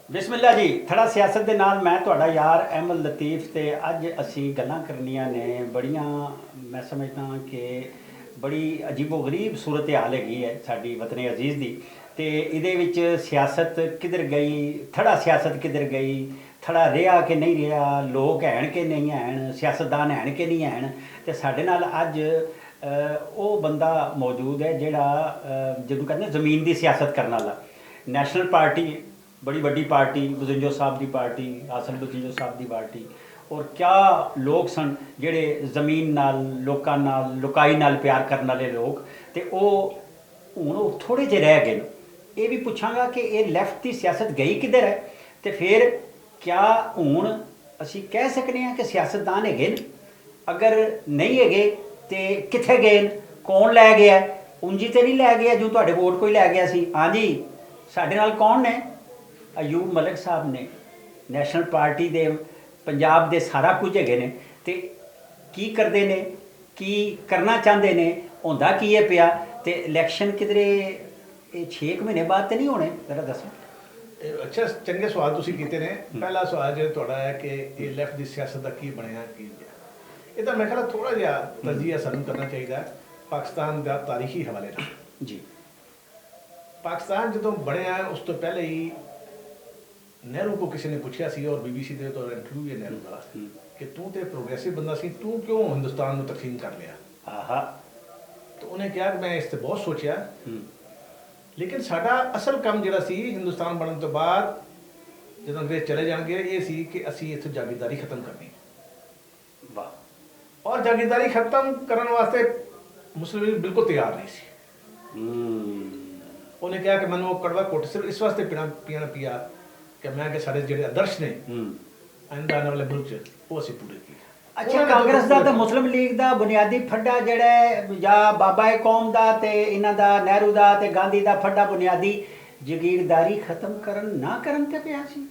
ਬਿਸਮਿਲ੍ਲਾ ਜੀ। ਥੜਾ ਸਿਆਸਤ ਦੇ ਨਾਲ ਮੈਂ ਤੁਹਾਡਾ ਯਾਰ ਅਹਿਮਦ ਲਤੀਫ ਤੇ ਅੱਜ ਅਸੀਂ ਗੱਲਾਂ ਕਰਨੀਆਂ ਨੇ ਬੜੀਆਂ। ਮੈਂ ਸਮਝਦਾ ਕਿ ਬੜੀ ਅਜੀਬੋ-ਗਰੀਬ ਸੂਰਤ ਹਾਲ ਹੈਗੀ ਹੈ ਸਾਡੀ ਵਤਨ ਅਜ਼ੀਜ਼ ਦੀ। ਤੇ ਇਹਦੇ ਵਿੱਚ ਸਿਆਸਤ ਕਿੱਧਰ ਗਈ, ਥੜਾ ਸਿਆਸਤ ਕਿੱਧਰ ਗਈ, ਥੜਾ ਰਿਹਾ ਕਿ ਨਹੀਂ ਰਿਹਾ, ਲੋਕ ਹੈਣ ਕਿ ਨਹੀਂ ਹੈਣ, ਸਿਆਸਤਦਾਨ ਹੈਣ ਕਿ ਨਹੀਂ ਹੈਣ। ਤੇ ਸਾਡੇ ਨਾਲ ਅੱਜ ਉਹ ਬੰਦਾ ਮੌਜੂਦ ਹੈ ਜਿਹੜਾ ਜਿਹਨੂੰ ਕਹਿੰਦੇ ਜ਼ਮੀਨ ਦੀ ਸਿਆਸਤ ਕਰਨ ਵਾਲਾ। ਨੈਸ਼ਨਲ ਪਾਰਟੀ बड़ी वड्डी पार्टी, बजिंजो साहब की पार्टी, आसल बजिंजो साहब की पार्टी, और क्या लोग सन जेड़े जमीन नाल लोकां नाल लुकाई नाल प्यार करने वाले लोग। तो वो थोड़े जे रह गए। ये भी पूछांगा कि ये लैफ्ट की सियासत गई किधर है। तो फिर क्या हुण असी कह सकते हैं कि सियासतदान है, अगर नहीं है तो कित्थे गए, कौन लै गया। उंजी तो नहीं लै गया जो तुहाडे वोट कोई लै गया सी। हाँ जी, साडे नाल कौन ने? अयूब मलिक साहब ने, नैशनल पार्टी दे पंजाब दे सारा कुछ है ने। तो की करते ने, की करना चाहते ने, होंदा की है पिया। तो इलैक्शन किधरे 6 महीने बाद तो नहीं होने? जरा दसो। अच्छा, चंगे सवाल तुसीं कीते ने। पहला सवाल जो तुहाडा है कि ये लैफ्ट की सियासत का की बनया की गया, ये तो मैं ख्याल थोड़ा जिहा तजिया सानूं करना चाहिए पाकिस्तान का तारीखी हवाले नाल जी। पाकिस्तान जो बनया उस तो पहले ही नेहरू को किसी ने पूछा सी, और BBC दे तो इंटरव्यू है नेहरू का, कि तू तो प्रोग्रेसिव बंदा सी, तू क्यों हिंदुस्तान में तकसीम कर लिया। आहा, तो उन्हें कहा कि मैं इस ते बहुत सोचा, लेकिन साडा असल काम जिहड़ा सी हिंदुस्तान बनने तो बाद जो अंग्रेज चले जाएंगे, ये सी कि असी इत्थों जागीरदारी खत्म करनी। वाह। और जागीरदारी खत्म करने वास्ते मुस्लिम लीग बिल्कुल तैयार नहीं सी। उन्हें कहा कि मैंने वो कड़वा घुट सिर्फ इस वास्ते पीना पिया कि मैं कि सारे जो आदर्श ने आने वाले मुल्क च वो असीं पूरे किए। अच्छा, कांग्रेस का तो मुस्लिम लीग का बुनियादी फड्डा जड़ा या बाबा कौम का ते इन्हां दा नेहरू का ते गांधी का फड्डा बुनियादी जागीरदारी खत्म करन ना करन ते पिया सी।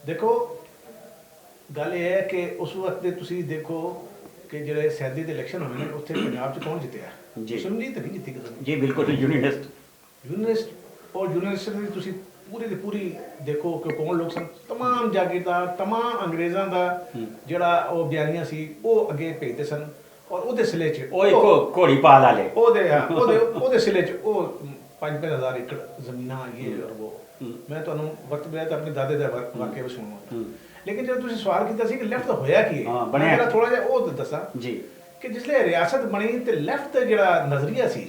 देखो गल ये है कि उस वक्त तुसीं देखो कि जो सैदी के इलैक्शन होने उत्थे पंजाब च कौन जितया? मुस्लिम लीग तो नहीं जिती कदम जी। बिल्कुल यूनिस्ट और यूनिस्ट की तुसीं पूरी की पूरी देखो कि कौन लोग सन, तमाम जागीरदार, तमाम अंग्रेज़ों का जिहड़ा वो बयानियां सी वो अगे भेजते सन, और उहदे सिले च घोड़ी पाल वाले उहदे सिले च वो 5,000 एकड़ ज़मीनां ये और वो। मैं तुहानूं वक्त मिलिया तो अपने दादे दा वाक़या भी सुणावांगा। लेकिन जो तुसीं सवाल कीता सी कि लैफ्ट दा होया की है, मैं थोड़ा जिहा वो दस्सां जी कि जिसले रियासत बनी ते लैफ्ट दा जिहड़ा नज़रिया सी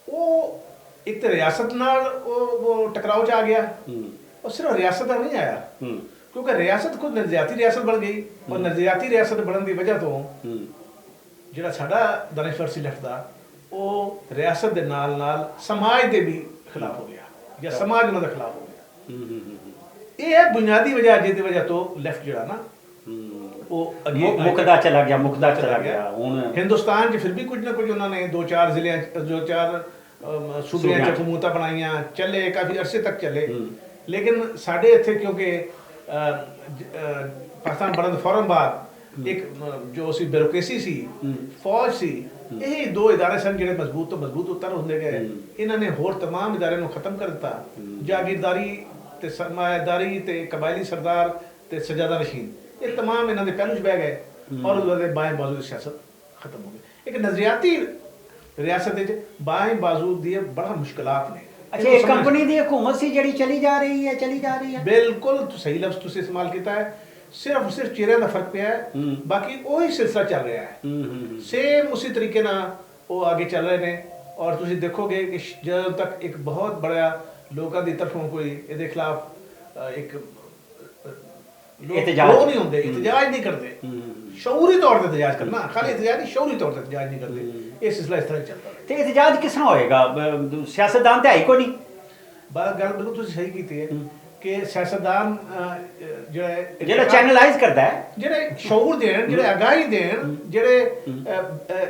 वो एक तो रियासत नाल वो टकराव च आ गया, और सिर्फ रियासत का नहीं आया, क्योंकि रियासत खुद नज़रियाती रियासत बन गई, और नज़रियाती रियासत बनने की वजह तो जिहड़ा साडा दानिशवर सी लैफ्ट दा वो रियासत दे नाल नाल समाज दे भी खिलाफ हो गया, या समाज उन्हां दे खिलाफ हो गया। ये है बुनियादी वजह, जिहदी वजह तो लैफ्ट जिहड़ा ना वो मुकदा चला गया। हुण हिंदुस्तान च फिर भी कुछ ना कुछ उन्होंने 2-4 जिले 2-4 सूबियां च हुकूमतां बनाइयां, चले काफ़ी अरसे तक चले। लेकिन साढ़े इत्थे क्योंकि पाकिस्तान बनने फौरन बाद एक जो सी ब्यूरोक्रेसी सी, फौज सी, यही 2 इदारे सन जिहड़े मजबूत तो मजबूत उत्तर होंदे गए। इन्होंने होर तमाम इदारे नूं खत्म कर दिता। जागीरदारी ते सरमायादारी ते कबायली सरदार ते सजादा नशीन ये तमाम इन्हां दे पहलू च बह गए, और उहदे बाएं बाजू की सियासत खत्म हो गई। एक नज़रियाती रियासत बाएं बाजू दिए बड़ा मुश्किलात ने। अच्छा, एक कंपनी दी हुकूमत सी जड़ी चली जा रही है। बिल्कुल सही लफ्ज़ तुसीं इस्तेमाल किया है। सिर्फ चेहरे का फर्क पिया है, बाकी वही सिलसिला चल रहा है। सेम उसी तरीके ना वो आगे चल रहे हैं। और तुसीं देखोगे कि जब तक एक बहुत बड़ा लोगों की तरफों कोई ये खिलाफ एक लोग नहीं होंगे, एहतजाज नहीं करते, शऊरी तौर पर एहतजाज करना, खाली एहतजाज नहीं, शऊरी तौर पर एहतजाज नहीं करते। ये सिलसिला इस तरह चलता है। तो एहतजाज किस तरह होएगा? सियासतदान तो है ही कोई नहीं। बात गल बिल्कुल तुसीं सही की है कि सियासतदान ਜਿਹੜਾ ਚੈਨਲਾਈਜ਼ ਕਰਦਾ ਹੈ, ਜਿਹੜੇ ਸ਼ਊਰ ਦੇਣ, ਜਿਹੜੇ ਆਗਾਹੀ ਦੇਣ, ਜਿਹੜੇ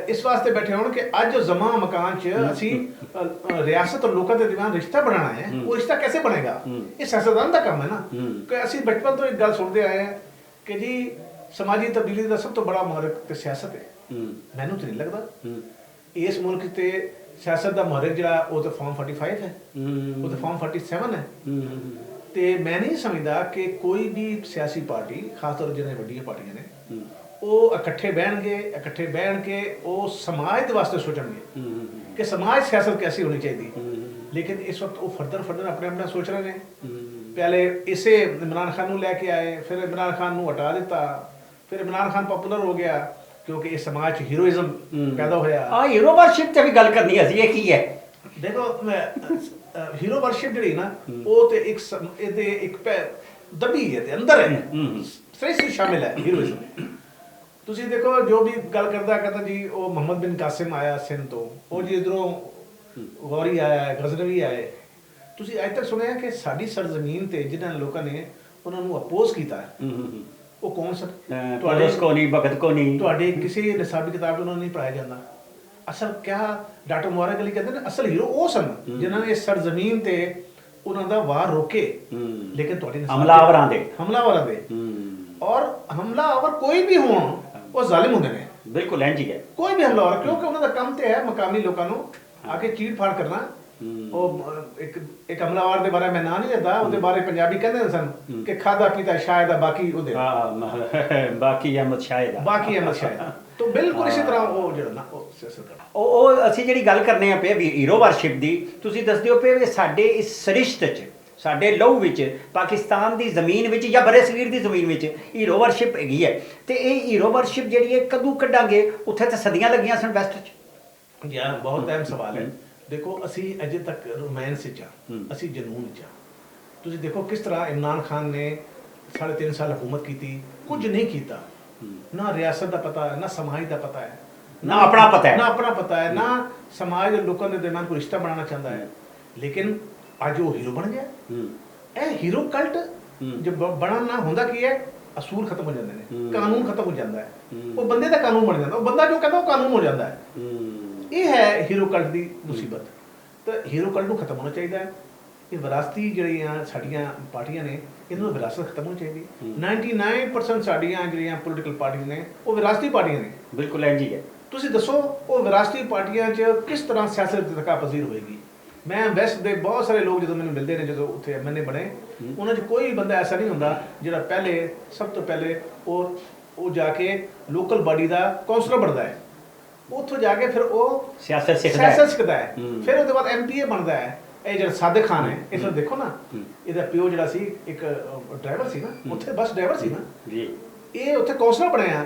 ਇਸ ਵਾਸਤੇ ਬੈਠੇ ਹੋਣ ਕਿ ਅੱਜ ਜ਼ਮਾਂ ਮਕਾਨ 'ਚ ਅਸੀਂ ਰਿਆਸਤ ਔਰ ਲੋਕਾਂ ਦੇ ਦਰਮਿਆਨ ਰਿਸ਼ਤਾ ਬਣਾਉਣਾ ਹੈ। ਉਹ ਰਿਸ਼ਤਾ कैसे ਬਣੇਗਾ? ਇਹ ਸਿਆਸਤਦਾਨ ਦਾ ਕੰਮ ਹੈ ਨਾ। ਕਿ ਅਸੀਂ ਬਚਪਨ ਤੋਂ ਇੱਕ ਗੱਲ ਸੁਣਦੇ ਆਏ ਹਾਂ ਕਿ ਜੀ ਸਮਾਜੀ ਤਬਦੀਲੀ ਦਾ ਸਭ ਤੋਂ ਬੜਾ ਮੁਹਰਕ ਤੇ ਸਿਆਸਤ ਹੈ। ਮੈਨੂੰ ਤਾਂ ਨਹੀਂ ਲੱਗਦਾ ਇਸ ਮੁਲਕ ਤੇ ਸਿਆਸਤ ਦਾ ਮੁਹਰਕ ਜਿਹੜਾ ਉਹ ਤਾਂ ਫਾਰਮ 45 ਹੈ, ਉਹ ਤਾਂ ਫਾਰਮ 47 ਹੈ। ਤੇ ਮੈਂ ਨਹੀਂ ਸਮਝਦਾ ਕਿ ਕੋਈ ਵੀ ਸਿਆਸੀ ਪਾਰਟੀ, ਖਾਸ ਤੌਰ ਜਿਹੜੀਆਂ ਵੱਡੀਆਂ ਪਾਰਟੀਆਂ ਨੇ, ਉਹ ਇਕੱਠੇ ਬਹਿਣ ਕੇ ਉਹ ਸਮਾਜ ਦੇ ਵਾਸਤੇ ਸੋਚਣਗੇ ਕਿ ਸਮਾਜ ਸਿਆਸਤ ਕੈਸੀ ਹੋਣੀ ਚਾਹੀਦੀ। ਲੇਕਿਨ ਇਸ ਵਕਤ ਉਹ ਫਰਦਰ ਆਪਣੇ ਸੋਚ ਰਹੇ ਨੇ। ਪਹਿਲੇ ਇਸੇ ਇਮਰਾਨ ਖਾਨ ਨੂੰ ਲੈ ਕੇ ਆਏ, ਫਿਰ ਇਮਰਾਨ ਖਾਨ ਨੂੰ ਹਟਾ ਦਿੱਤਾ, ਫਿਰ ਇਮਰਾਨ ਖਾਨ ਪਪੂਲਰ ਹੋ ਗਿਆ ਕਿਉਂਕਿ ਇਸ ਸਮਾਜ 'ਚ ਹੀਰੋਇਜ਼ਮ ਪੈਦਾ ਹੋਇਆ। ਹੀਰੋ ਵਰਸ਼ਿਪ ਤੇ ਵੀ ਗੱਲ ਕਰਨੀ ਅਸੀਂ, ਇਹ ਕੀ ਹੈ? ਦੇਖੋ ਹੀਰੋ ਵਰਸ਼ਿਪ ਜਿਹੜੀ ਨਾ, ਉਹ ਤੇ ਇਹਦੇ ਇੱਕ ਦਬੀ ਹੈ ਤੇ ਅੰਦਰ ਹੈ, ਸ੍ਰੇਸ਼ਟ ਸ਼ਾਮਿਲ ਹੈ ਹੀਰੋਇਜ਼ਮ। ਤੁਸੀਂ ਦੇਖੋ ਜੋ ਵੀ ਗੱਲ ਕਰਦਾ ਜੀ, ਉਹ ਮੁਹੰਮਦ ਬਿਨ ਕਾਸਿਮ ਆਇਆ ਸਿੰਧ ਤੋਂ, ਉਹ ਜੀ ਇਧਰੋਂ ਗੌਰੀ ਆਇਆ, ਗਜ਼ਨਵੀ ਆਏ। ਤੁਸੀਂ ਅੱਜ ਤੱਕ ਸੁਣਿਆ ਕਿ ਸਾਡੀ ਸਰਜ਼ਮੀਨ ਤੇ ਜਿਨ੍ਹਾਂ ਲੋਕਾਂ ਨੇ ਉਹਨਾਂ ਨੂੰ ਅਪੋਜ਼ ਕੀਤਾ ਉਹ ਕੌਣ ਸਨ? ਤੁਹਾਡੇ ਕਿਸੇ ਨਿਸਾਬੀ ਕਿਤਾਬ 'ਚ ਉਹਨਾਂ ਨੂੰ ਨਹੀਂ ਪੜ੍ਹਾਇਆ ਜਾਂਦਾ। ਅਸਲ ਕਿਆ ਡਾਕਟਰ ਮੁਬਾਰਕ ਅਲੀ ਕਹਿੰਦੇ ਨੇ, ਅਸਲ ਹੀਰੋ ਉਹ ਸਨ ਜਿਨ੍ਹਾਂ ਨੇ ਸਰਜ਼ਮੀਨ ਤੇ ਉਹਨਾਂ ਦਾ ਵਾਰ ਰੋਕੇ। ਲੇਕਿਨ ਤੁਹਾਡੇ ਹਮਲਾਵਰਾਂ ਦੇ ਔਰ ਹਮਲਾਵਰ ਕੋਈ ਵੀ ਹੋਣ, ਉਹ ਜ਼ਾਲਿਮ ਹੁੰਦੇ ਨੇ। ਬਿਲਕੁਲ ਇੰਝ ਹੀ ਹੈ ਕੋਈ ਵੀ ਹਮਲਾਵਰ, ਕਿਉਂਕਿ ਉਹਨਾਂ ਦਾ ਕੰਮ ਤੇ ਹੈ ਮਕਾਮੀ ਲੋਕਾਂ ਨੂੰ ਆ ਕੇ ਚੀੜ ਫਾੜ ਕਰਨਾ। ਉਹ ਇੱਕ ਹਮਲਾਵਰ ਦੇ ਬਾਰੇ ਮੈਂ ਨਾਂ ਨਹੀਂ ਲੈਂਦਾ, ਉਹਦੇ ਬਾਰੇ ਪੰਜਾਬੀ ਕਹਿੰਦੇ ਸਨ ਕਿ ਖਾਦਾ ਪੀਤਾ ਸ਼ਾਇਦ ਆ, ਬਾਕੀ ਉਹਦੇ ਬਾਕੀ ਅਹਿਮਦ ਸ਼ਾਇਦ ਤਾਂ ਬਿਲਕੁਲ ਇਸੇ ਤਰ੍ਹਾਂ ਉਹ ਜਿਹੜਾ ਨਾ ਉਹ ਸਿਆਸਤ ਉਹ ਅਸੀਂ ਜਿਹੜੀ ਗੱਲ ਕਰਨੇ ਆ ਪਏ ਵੀ ਹੀਰੋ ਵਰਸ਼ਿਪ ਦੀ, ਤੁਸੀਂ ਦੱਸਦੇ ਹੋ ਪਏ ਵੀ ਸਾਡੇ ਇਸ ਸਰਿਸ਼ਤ 'ਚ, ਸਾਡੇ ਲਹੂ ਵਿੱਚ, ਪਾਕਿਸਤਾਨ ਦੀ ਜ਼ਮੀਨ ਵਿੱਚ ਜਾਂ ਬਰੇ ਸਗੀਰ ਦੀ ਜ਼ਮੀਨ ਵਿੱਚ ਹੀਰੋ ਵਰਸ਼ਿਪ ਹੈਗੀ ਹੈ। ਤੇ ਇਹ ਹੀਰੋ ਵਰਸ਼ਿਪ ਜਿਹੜੀ ਹੈ ਕਦੋਂ ਕੱਢਾਂਗੇ? ਉੱਥੇ ਤਾਂ ਸਦੀਆਂ ਲੱਗੀਆਂ ਸਨ ਵੈਸਟ 'ਚ। ਯਾਰ ਬਹੁਤ ਅਹਿਮ ਸਵਾਲ ਹੈ। ਦੇਖੋ ਅਸੀਂ ਅਜੇ ਤੱਕ ਰੋਮਾਂਸ 'ਚ ਆ, ਅਸੀਂ ਜਨੂਨ 'ਚ ਆ। ਤੁਸੀਂ ਦੇਖੋ ਕਿਸ ਤਰ੍ਹਾਂ ਇਮਰਾਨ ਖਾਨ ਨੇ 3.5 ਸਾਲ ਹਕੂਮਤ ਕੀਤੀ, ਕੁਝ ਨਹੀਂ ਕੀਤਾ। ਨਾ ਰਿਆਸਤ ਦਾ ਪਤਾ ਹੈ, ਨਾ ਸਮਾਜ ਦਾ ਪਤਾ ਹੈ, ਨਾ ਆਪਣਾ ਪਤਾ ਹੈ, ਨਾ ਸਮਾਜ ਦੇ ਲੋਕਾਂ ਦੇ ਦਰਮਿਆਨ ਕੋਈ ਰਿਸ਼ਤਾ ਬਣਾਉਣਾ ਚਾਹੁੰਦਾ ਹੈ। ਲੇਕਿਨ ਅੱਜ ਉਹ ਹੀਰੋ ਬਣ ਗਿਆ। ਇਹ ਹੀਰੋ ਕਲਟ ਜੋ ਬਣਨਾ ਹੁੰਦਾ ਕੀ ਹੈ, ਅਸੂਲ ਖਤਮ ਹੋ ਜਾਂਦੇ ਨੇ, ਕਾਨੂੰਨ ਖਤਮ ਹੋ ਜਾਂਦਾ ਹੈ, ਉਹ ਬੰਦੇ ਦਾ ਕਾਨੂੰਨ ਬਣ ਜਾਂਦਾ, ਉਹ ਬੰਦਾ ਜੋ ਕਹਿੰਦਾ ਉਹ ਕਾਨੂੰਨ ਹੋ ਜਾਂਦਾ ਹੈ। ਇਹ ਹੈ ਹੀਰੋ ਕਲਟ ਦੀ ਮੁਸੀਬਤ। ਤਾਂ ਹੀਰੋ ਕਲਟ ਨੂੰ ਖਤਮ ਹੋਣਾ ਚਾਹੀਦਾ ਹੈ। ਇਹ ਵਿਰਾਸਤੀ ਜਿਹੜੀਆਂ ਸਾਡੀਆਂ ਪਾਰਟੀਆਂ ਨੇ, ਇਹਨਾਂ ਨੂੰ ਵਿਰਾਸਤ ਖਤਮ ਹੋਣੀ ਚਾਹੀਦੀ। 99% ਸਾਡੀਆਂ ਜਿਹੜੀਆਂ ਪੋਲੀਟੀਕਲ ਪਾਰਟੀਆਂ ਨੇ ਉਹ ਵਿਰਾਸਤੀ ਪਾਰਟੀਆਂ ਨੇ। ਬਿਲਕੁਲ ਇੰਝ ਹੀ ਹੈ। ਤੁਸੀਂ ਦੱਸੋ ਉਹ ਵਿਰਾਸਤੀ ਪਾਰਟੀਆਂ 'ਚ ਕਿਸ ਤਰ੍ਹਾਂ ਸਿਆਸਤ ਇਰਤਕਾ ਪਜ਼ੀਰ ਹੋਏਗੀ? ਮੈਂ ਵੈਸਟ ਦੇ ਬਹੁਤ ਸਾਰੇ ਲੋਕ ਜਦੋਂ ਮੈਨੂੰ ਮਿਲਦੇ ਨੇ, ਜਦੋਂ ਉੱਥੇ ਐਮਐਨਏ ਬਣੇ, ਉਹਨਾਂ 'ਚ ਕੋਈ ਬੰਦਾ ਐਸਾ ਨਹੀਂ ਹੁੰਦਾ ਜਿਹੜਾ ਸਭ ਤੋਂ ਪਹਿਲੇ ਉਹ ਜਾ ਕੇ ਲੋਕਲ ਬਾਡੀ ਦਾ ਕੌਂਸਲਰ ਬਣਦਾ ਹੈ, ਉੱਥੋਂ ਜਾ ਕੇ ਫਿਰ ਉਹ ਸਿਆਸਤ ਸਿੱਖਦਾ ਹੈ, ਫਿਰ ਉਹਦੇ ਬਾਅਦ ਐਮਪੀਏ ਬਣਦਾ ਹੈ। ਇਹ ਜਿਹੜਾ ਸਾਦਿਕ ਖਾਨ ਹੈ, ਇਸ ਨੂੰ ਦੇਖੋ ਨਾ, ਇਹਦਾ ਪਿਓ ਜਿਹੜਾ ਸੀ ਇੱਕ ਡਰਾਈਵਰ ਸੀ ਨਾ, ਉੱਥੇ ਬੱਸ ਡਰਾਈਵਰ ਸੀ ਨਾ, ਇਹ ਉੱਥੇ ਕੌਂਸਲਰ ਬਣਿਆ।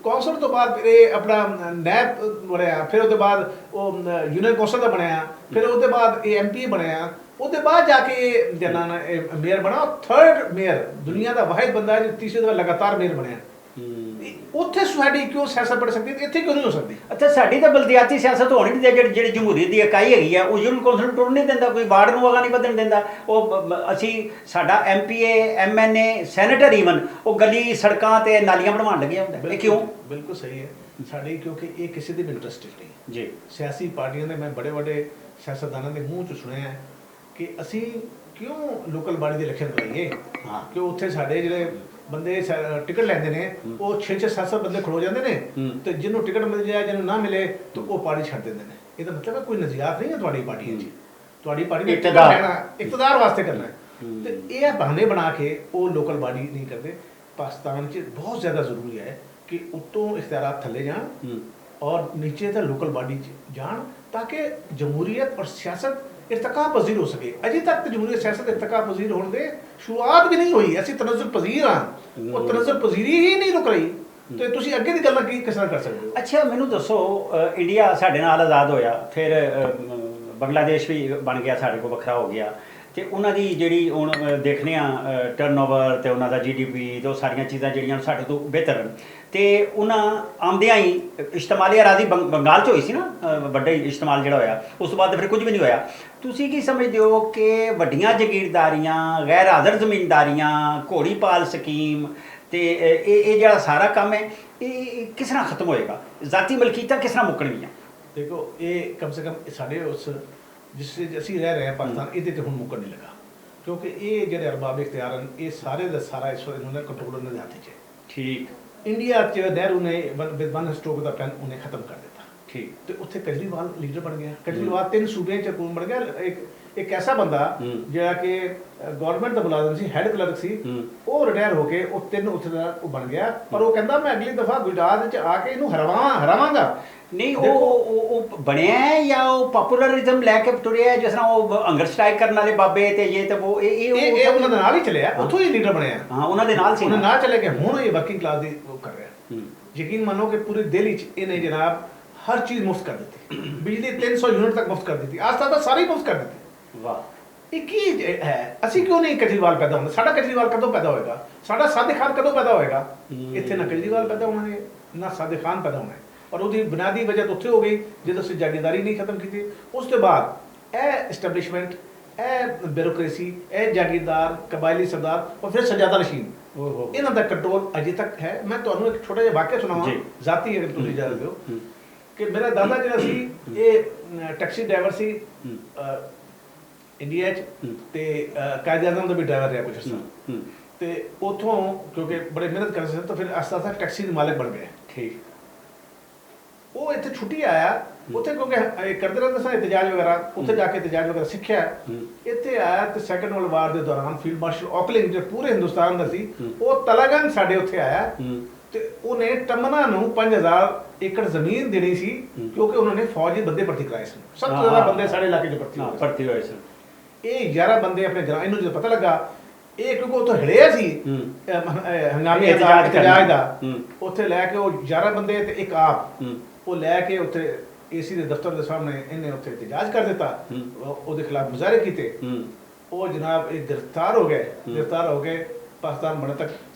ਕੌਂਸਲਰ ਤੋਂ ਬਾਅਦ ਫਿਰ ਇਹ ਆਪਣਾ ਨੈਬ ਬਣਿਆ, ਫਿਰ ਉਹਦੇ ਬਾਅਦ ਉਹ ਯੂਨੀਅਨ ਕੌਂਸਲ ਦਾ ਬਣਿਆ, ਫਿਰ ਉਹਦੇ ਬਾਅਦ ਇਹ ਐਮਪੀ ਬਣਿਆ, ਉਹਦੇ ਬਾਅਦ ਜਾ ਕੇ ਜਨਾਂ ਮੇਅਰ ਬਣਾ, 3rd ਮੇਅਰ, ਦੁਨੀਆ ਦਾ ਵਾਹਿਦ ਬੰਦਾ ਹੈ ਜੋ ਤੀਸਰੇ ਦਫਾ ਲਗਾਤਾਰ ਮੇਅਰ ਬਣਿਆ। ਉੱਥੇ ਸਾਡੀ ਕਿਉਂ ਸਿਆਸਤ ਬਣ ਸਕਦੀ ਹੈ, ਇੱਥੇ ਕਿਉਂ ਨਹੀਂ ਹੋ ਸਕਦੀ? ਅੱਛਾ, ਸਾਡੀ ਤਾਂ ਬਲਦਿਆਤੀ ਸਿਆਸਤ ਹੋਣੀ ਨਹੀਂ, ਜਿਹੜੀ ਜਮਹੂਰੀਅਤ ਦੀ ਇਕਾਈ ਹੈਗੀ ਆ, ਉਹ ਯੂਨੀਅਨ ਕੌਂਸਲ ਨੂੰ ਟੁਰਨ ਨਹੀਂ ਦਿੰਦਾ, ਕੋਈ ਵਾਰਡ ਨੂੰ ਅਗਾ ਨਹੀਂ ਵਧਣ ਦਿੰਦਾ। ਸਾਡਾ ਐਮਪੀਏ, ਐਮਐਨਏ, ਸੈਨੇਟਰ ਈਵਨ ਉਹ ਗਲੀ ਸੜਕਾਂ ਤੇ ਨਾਲੀਆਂ ਬਣਵਾਉਣ ਲੱਗਿਆ ਹੁੰਦਾ। ਇਹ ਕਿਉਂ? ਬਿਲਕੁਲ ਸਹੀ ਹੈ ਸਾਡੀ, ਕਿਉਂਕਿ ਇਹ ਕਿਸੇ ਦੇ ਵੀ ਇੰਟਰਸਟ ਨਹੀਂ ਜੀ। ਸਿਆਸੀ ਪਾਰਟੀਆਂ ਦੇ ਮੈਂ ਬੜੇ ਸਿਆਸਤਦਾਨਾਂ ਦੇ ਮੂੰਹ 'ਚ ਸੁਣਿਆ ਕਿ ਅਸੀਂ ਕਿਉਂ ਲੋਕਲ ਬਾਡੀ ਦੇ ਇਲੈਕਸ਼ਨ ਕਰਾਈਏ। ਕਿ ਉੱਥੇ ਸਾਡੇ ਜਿਹੜੇ ਬੰਦੇ ਟਿਕਟ ਲੈਂਦੇ ਨੇ, ਉਹ 6-7 ਬੰਦੇ ਖੜੋ ਜਾਂਦੇ ਨੇ, ਤੇ ਜਿਹਨੂੰ ਟਿਕਟ ਮਿਲ ਜਾਏ, ਜਿਹਨੂੰ ਨਾ ਮਿਲੇ ਤਾਂ ਉਹ ਪਾਰਟੀ ਛੱਡ ਦਿੰਦੇ ਨੇ। ਇਹਦਾ ਮਤਲਬ ਹੈ ਕੋਈ ਨਜ਼ਰੀਆਤ ਨਹੀਂ ਹੈ ਤੁਹਾਡੀ ਪਾਰਟੀ 'ਚ। ਤੁਹਾਡੀ ਪਾਰਟੀ ਨੇ ਇਕਤਦਾਰ ਵਾਸਤੇ ਕਰਨਾ ਹੈ, ਤੇ ਇਹ ਬਹਾਨੇ ਬਣਾ ਕੇ ਉਹ ਲੋਕਲ ਬਾਡੀ ਨਹੀਂ ਕਰਦੇ। ਪਾਕਿਸਤਾਨ 'ਚ ਬਹੁਤ ਜ਼ਿਆਦਾ ਜ਼ਰੂਰੀ ਹੈ ਕਿ ਉੱਤੋਂ ਇਖਤਿਆਰਾਤ ਥੱਲੇ ਜਾਣ ਔਰ ਨੀਚੇ ਤਾਂ ਲੋਕਲ ਬਾਡੀ 'ਚ ਜਾਣ, ਤਾਂ ਕਿ ਜਮਹੂਰੀਅਤ ਔਰ ਸਿਆਸਤ इर्तका पजीर हो सके। अजे तक जमहूरियत सियासत इर्तका पजीर होने दे शुरुआत भी नहीं हुई। असी तनज़ुल पजीर हाँ, वो तनज़ुल पजीरी ही नहीं रुक रही। तो तुसी अगे दी गल्लां किस तरह कर सकते हो? अच्छा मैनू दसो, इंडिया साडे नाल आज़ाद होया, फिर बांग्लादेश भी बन गया, साडे को वखरा हो गया, ਤੇ ਉਹਨਾਂ ਦੀ ਜਿਹੜੀ ਹੁਣ ਦੇਖਦੇ ਆ ਟਰਨਓਵਰ ਤੇ ਉਹਨਾਂ ਦਾ GDP ਤੇ ਉਹ ਸਾਰੀਆਂ ਚੀਜ਼ਾਂ ਜਿਹੜੀਆਂ ਸਾਡੇ ਤੋਂ ਬਿਹਤਰ ਤੇ ਉਹਨਾਂ ਆਉਂਦਿਆਂ ਹੀ ਇਸਤਮਾਲੀ ਅਰਾਜ਼ੀ ਬੰਗਾਲ 'ਚ ਹੋਈ ਸੀ ਨਾ, ਵੱਡਾ ਇਸਤਮਾਲ ਜਿਹੜਾ ਹੋਇਆ, ਉਸ ਤੋਂ ਬਾਅਦ ਫਿਰ ਕੁਝ ਵੀ ਨਹੀਂ ਹੋਇਆ। ਤੁਸੀਂ ਕੀ ਸਮਝਦੇ ਹੋ ਕਿ ਵੱਡੀਆਂ ਜ਼ਗੀਰਦਾਰੀਆਂ, ਗੈਰ ਹਾਜ਼ਰ ਜ਼ਮੀਨਦਾਰੀਆਂ, ਘੋੜੀ ਪਾਲ ਸਕੀਮ ਤੇ ਇਹ ਜਿਹੜਾ ਸਾਰਾ ਕੰਮ ਹੈ ਇਹ ਕਿਸ ਤਰ੍ਹਾਂ ਖਤਮ ਹੋਏਗਾ? ਜ਼ਾਤੀ ਮਲਕੀਤਾਂ ਕਿਸ ਤਰ੍ਹਾਂ ਮੁੱਕਣਗੀਆਂ? ਦੇਖੋ ਇਹ ਕਮ ਸੇ ਕਮ ਸਾਡੇ ਉਸ ਜਿਸ ਅਸੀਂ ਰਹਿ ਰਹੇ ਹਾਂ ਪਾਕਿਸਤਾਨ, ਇਹਦੇ ਤੇ ਹੁਣ ਮੁੱਕਣ ਨਹੀਂ ਲੱਗਾ, ਕਿਉਂਕਿ ਇਹ ਜਿਹੜੇ ਅਰਬਾਬ ਇਖਤਿਆਰ ਹਨ ਇਹ ਸਾਰੇ ਦਾ ਸਾਰਾ ਇਸ ਵੇਲੇ ਉਹਨਾਂ ਦਾ ਕੰਟਰੋਲ ਉਹਨਾਂ ਦੇ ਹੱਥ 'ਚ ਹੈ। ਠੀਕ। ਇੰਡੀਆ 'ਚ ਨਹਿਰੂ ਨੇ ਵਿਦ ਵਨ ਸਟ੍ਰੋਕ ਦਾ ਪੈਨ ਉਹਨੇ ਖਤਮ ਕਰ ਦਿੱਤਾ। ਠੀਕ ਤੇ ਉੱਥੇ ਕੇਜਰੀਵਾਲ ਲੀਡਰ ਬਣ ਗਿਆ। ਕੇਜਰੀਵਾਲ 3 ਸੂਬਿਆਂ 'ਚ ਹਕੂਮਤ ਬਣ ਗਿਆ। ਇੱਕ ਐਸਾ ਬੰਦਾ ਜਿਹੜਾ ਕਿ ਗਵਰਨਮੈਂਟ ਦਾ ਮੁਲਾਜ਼ਮ ਸੀ, ਹੈੱਡ ਕਲਰਕ ਸੀ, ਉਹ ਰਿਟਾਇਰ ਹੋ ਕੇ ਉਹ 3 ਉੱਥੇ ਦਾ ਉਹ ਬਣ ਗਿਆ। ਪਰ ਉਹ ਕਹਿੰਦਾ ਮੈਂ ਅਗਲੀ ਦਫਾ ਗੁਜਰਾਤ 'ਚ ਆ ਕੇ ਇਹਨੂੰ ਹਰਾਵਾਂਗਾ। ਨਹੀਂ, ਉਹ ਬਣਿਆ ਹੈ ਜਾਂ ਉਹ ਪਪੂਲਰਿਜ਼ਮ ਲੈ ਕੇ ਤੁਰਿਆ, ਜਿਸ ਤਰ੍ਹਾਂ ਉਹ ਹੰਗਰ ਸਟ੍ਰਾਈਕ ਕਰਨ ਵਾਲੇ ਬਾਬੇ ਤੇ ਇਹ ਤੇ ਉਹ ਇਹ ਉਹਨਾਂ ਦੇ ਨਾਲ ਹੀ ਚੱਲਿਆ, ਉੱਥੋਂ ਹੀ ਲੀਡਰ ਬਣਿਆ। ਹਾਂ, ਉਹਨਾਂ ਦੇ ਨਾਲ ਸੀ, ਉਹਨਾਂ ਨਾਲ ਚੱਲੇ ਕੇ ਹੁਣ ਇਹ ਵਰਕਿੰਗ ਕਲਾਸ ਦੀ ਉਹ ਕਰ ਰਿਹਾ। ਯਕੀਨ ਮੰਨੋ ਕਿ ਪੂਰੀ ਦਿੱਲੀ 'ਚ ਇਹਨੇ ਜਨਾਬ ਹਰ ਚੀਜ਼ ਮੁਫਤ ਕਰ ਦਿੱਤੀ। ਬਿਜਲੀ 300 ਯੂਨਿਟ ਤੱਕ ਮੁਫਤ ਕਰ ਦਿੱਤੀ। ਆਸਤਾ ਤਾਂ ਸਾਰੀ ਮੁਫਤ ਕਰ ਦਿੱਤੀ। ਵਾਹ, ਇਹ ਕੀ ਹੈ? ਅਸੀਂ ਕਿਉਂ ਨਹੀਂ ਕੇਜਰੀਵਾਲ ਪੈਦਾ ਹੁੰਦਾ? ਸਾਡਾ ਕੇਜਰੀਵਾਲ ਕਦੋਂ ਪੈਦਾ ਹੋਏਗਾ? ਸਾਡਾ ਸਾਦਿਕ ਖਾਨ ਕਦੋਂ ਪੈਦਾ ਹੋਏਗਾ? ਇੱਥੇ ਨਾ ਕੇਜਰੀਵਾਲ ਪੈਦਾ ਹੋਣਾ ਹੈ ਨਾ ਸਾਦਿਕ ਖਾਨ ਪੈਦਾ ਹੋਣਾ ਹੈ। ਔਰ ਉਹਦੀ ਬੁਨਿਆਦੀ ਵਜ੍ਹਾ ਤਾਂ ਉੱਥੇ ਹੋ ਗਈ ਜਦੋਂ ਅਸੀਂ ਜਾਗੀਰਦਾਰੀ ਨਹੀਂ ਖਤਮ ਕੀਤੀ। ਉਸ ਤੋਂ ਬਾਅਦ ਇਹ ਐਸਟੈਬਲਿਸ਼ਮੈਂਟ, ਇਹ ਬਿਊਰੋਕ੍ਰੇਸੀ, ਇਹ ਜਾਗੀਰਦਾਰ, ਕਬਾਇਲੀ ਸਰਦਾਰ ਔਰ ਫਿਰ ਸਜਾਦਾ ਨਸ਼ੀਨ, ਇਹਨਾਂ ਦਾ ਕੰਟਰੋਲ ਅਜੇ ਤੱਕ ਹੈ। ਮੈਂ ਤੁਹਾਨੂੰ ਇੱਕ ਛੋਟਾ ਜਿਹਾ ਵਾਕਿਆ ਸੁਣਾਵਾਂ ਜ਼ਾਤੀ, ਅਗਰ ਤੁਸੀਂ ਇਜਾਜ਼ਤ ਦਿਓ, ਕਿ ਮੇਰਾ ਦਾਦਾ ਜਿਹੜਾ ਸੀ ਇਹ ਟੈਕਸੀ ਡਰਾਈਵਰ ਸੀ ਇੰਡੀਆ 'ਚ, ਤੇ ਕਾਇਦੇ ਆਜ਼ਮ ਦਾ ਵੀ ਡਰਾਈਵਰ ਰਿਹਾ ਕੁਝ ਅਰਸਾ। ਤੇ ਉੱਥੋਂ ਕਿਉਂਕਿ ਬੜੇ ਮਿਹਨਤ ਕਰਦੇ ਸੀ ਤਾਂ ਫਿਰ ਆਸਤਾ ਆਸਤਾ ਟੈਕਸੀ ਦੇ ਮਾਲਕ ਬਣ ਗਏ। ਠੀਕ। ਉਹ ਇੱਥੇ ਛੁੱਟੀ ਆਇਆ, ਉੱਥੇ ਕਿਉਂਕਿ ਇਹ ਕਰਦੇ ਰਹਿੰਦੇ ਸਨ ਇਤਜਾਜ ਵਗੈਰਾ, ਉੱਥੇ ਜਾ ਕੇ ਇਤਜਾਜ ਵਗੈਰਾ ਸਿੱਖਿਆ। ਇੱਥੇ ਆਇਆ ਤੇ ਸੈਕੰਡ ਵਰਲਡ ਵਾਰ ਦੇ ਦੌਰਾਨ ਫੀਲਡ ਮਾਰਸ਼ਲ ਔਕਲਿੰਗ ਜੋ ਪੂਰੇ ਹਿੰਦੁਸਤਾਨ ਦਾ ਸੀ, ਉਹ ਤਲਾਗੰਜ ਸਾਡੇ ਉੱਥੇ ਆਇਆ ਤੇ ਉਹਨੇ ਟਮਨਾ ਨੂੰ 5000 ਏਕੜ ਜ਼ਮੀਨ ਦੇਣੀ ਸੀ ਕਿਉਂਕਿ ਉਹਨਾਂ ਨੇ ਫੌਜੀ ਬੰਦੇ ਭਰਤੀ ਕਰਾਏ ਸਨ। ਸਭ ਤੋਂ ਜ਼ਿਆਦਾ ਬੰਦੇ ਸਾਡੇ ਇਲਾਕੇ 'ਚ ਭਰਤੀ ਹੋਏ ਸਨ। ਇਹ 11 ਬੰਦੇ ਆਪਣੇ ਗ੍ਰਾਮ, ਇਹਨੂੰ ਜਦੋਂ ਪਤਾ ਲੱਗਾ, ਇਹ ਕਿਉਂਕਿ ਉੱਥੋਂ ਹਿੜਿਆ ਸੀ ਹੰਗਾਮੀ ਇਤਜਾਜ ਦਾ, ਉੱਥੇ ਲੈ ਕੇ ਉਹ 11 ਬੰਦੇ ਤੇ ਇੱਕ ਆਪ ਉਹ ਲੈ ਕੇ ਉੱਥੇ ਏਸੀ ਦੇ ਦਫ਼ਤਰ ਦੇ ਸਾਹਮਣੇ ਇਹਨੇ ਉੱਥੇ ਇਤਜਾਜ ਕਰ ਦਿੱਤਾ। ਉਹਦੇ ਖਿਲਾਫ ਮੁਜ਼ਾਹਰੇ ਕੀਤੇ। ਉਹ ਜਨਾਬ ਇਹ ਗ੍ਰਿਫਤਾਰ ਹੋ ਗਏ ਪਾਕਿਸਤਾਨ ਬਣੇ ਤੱਕ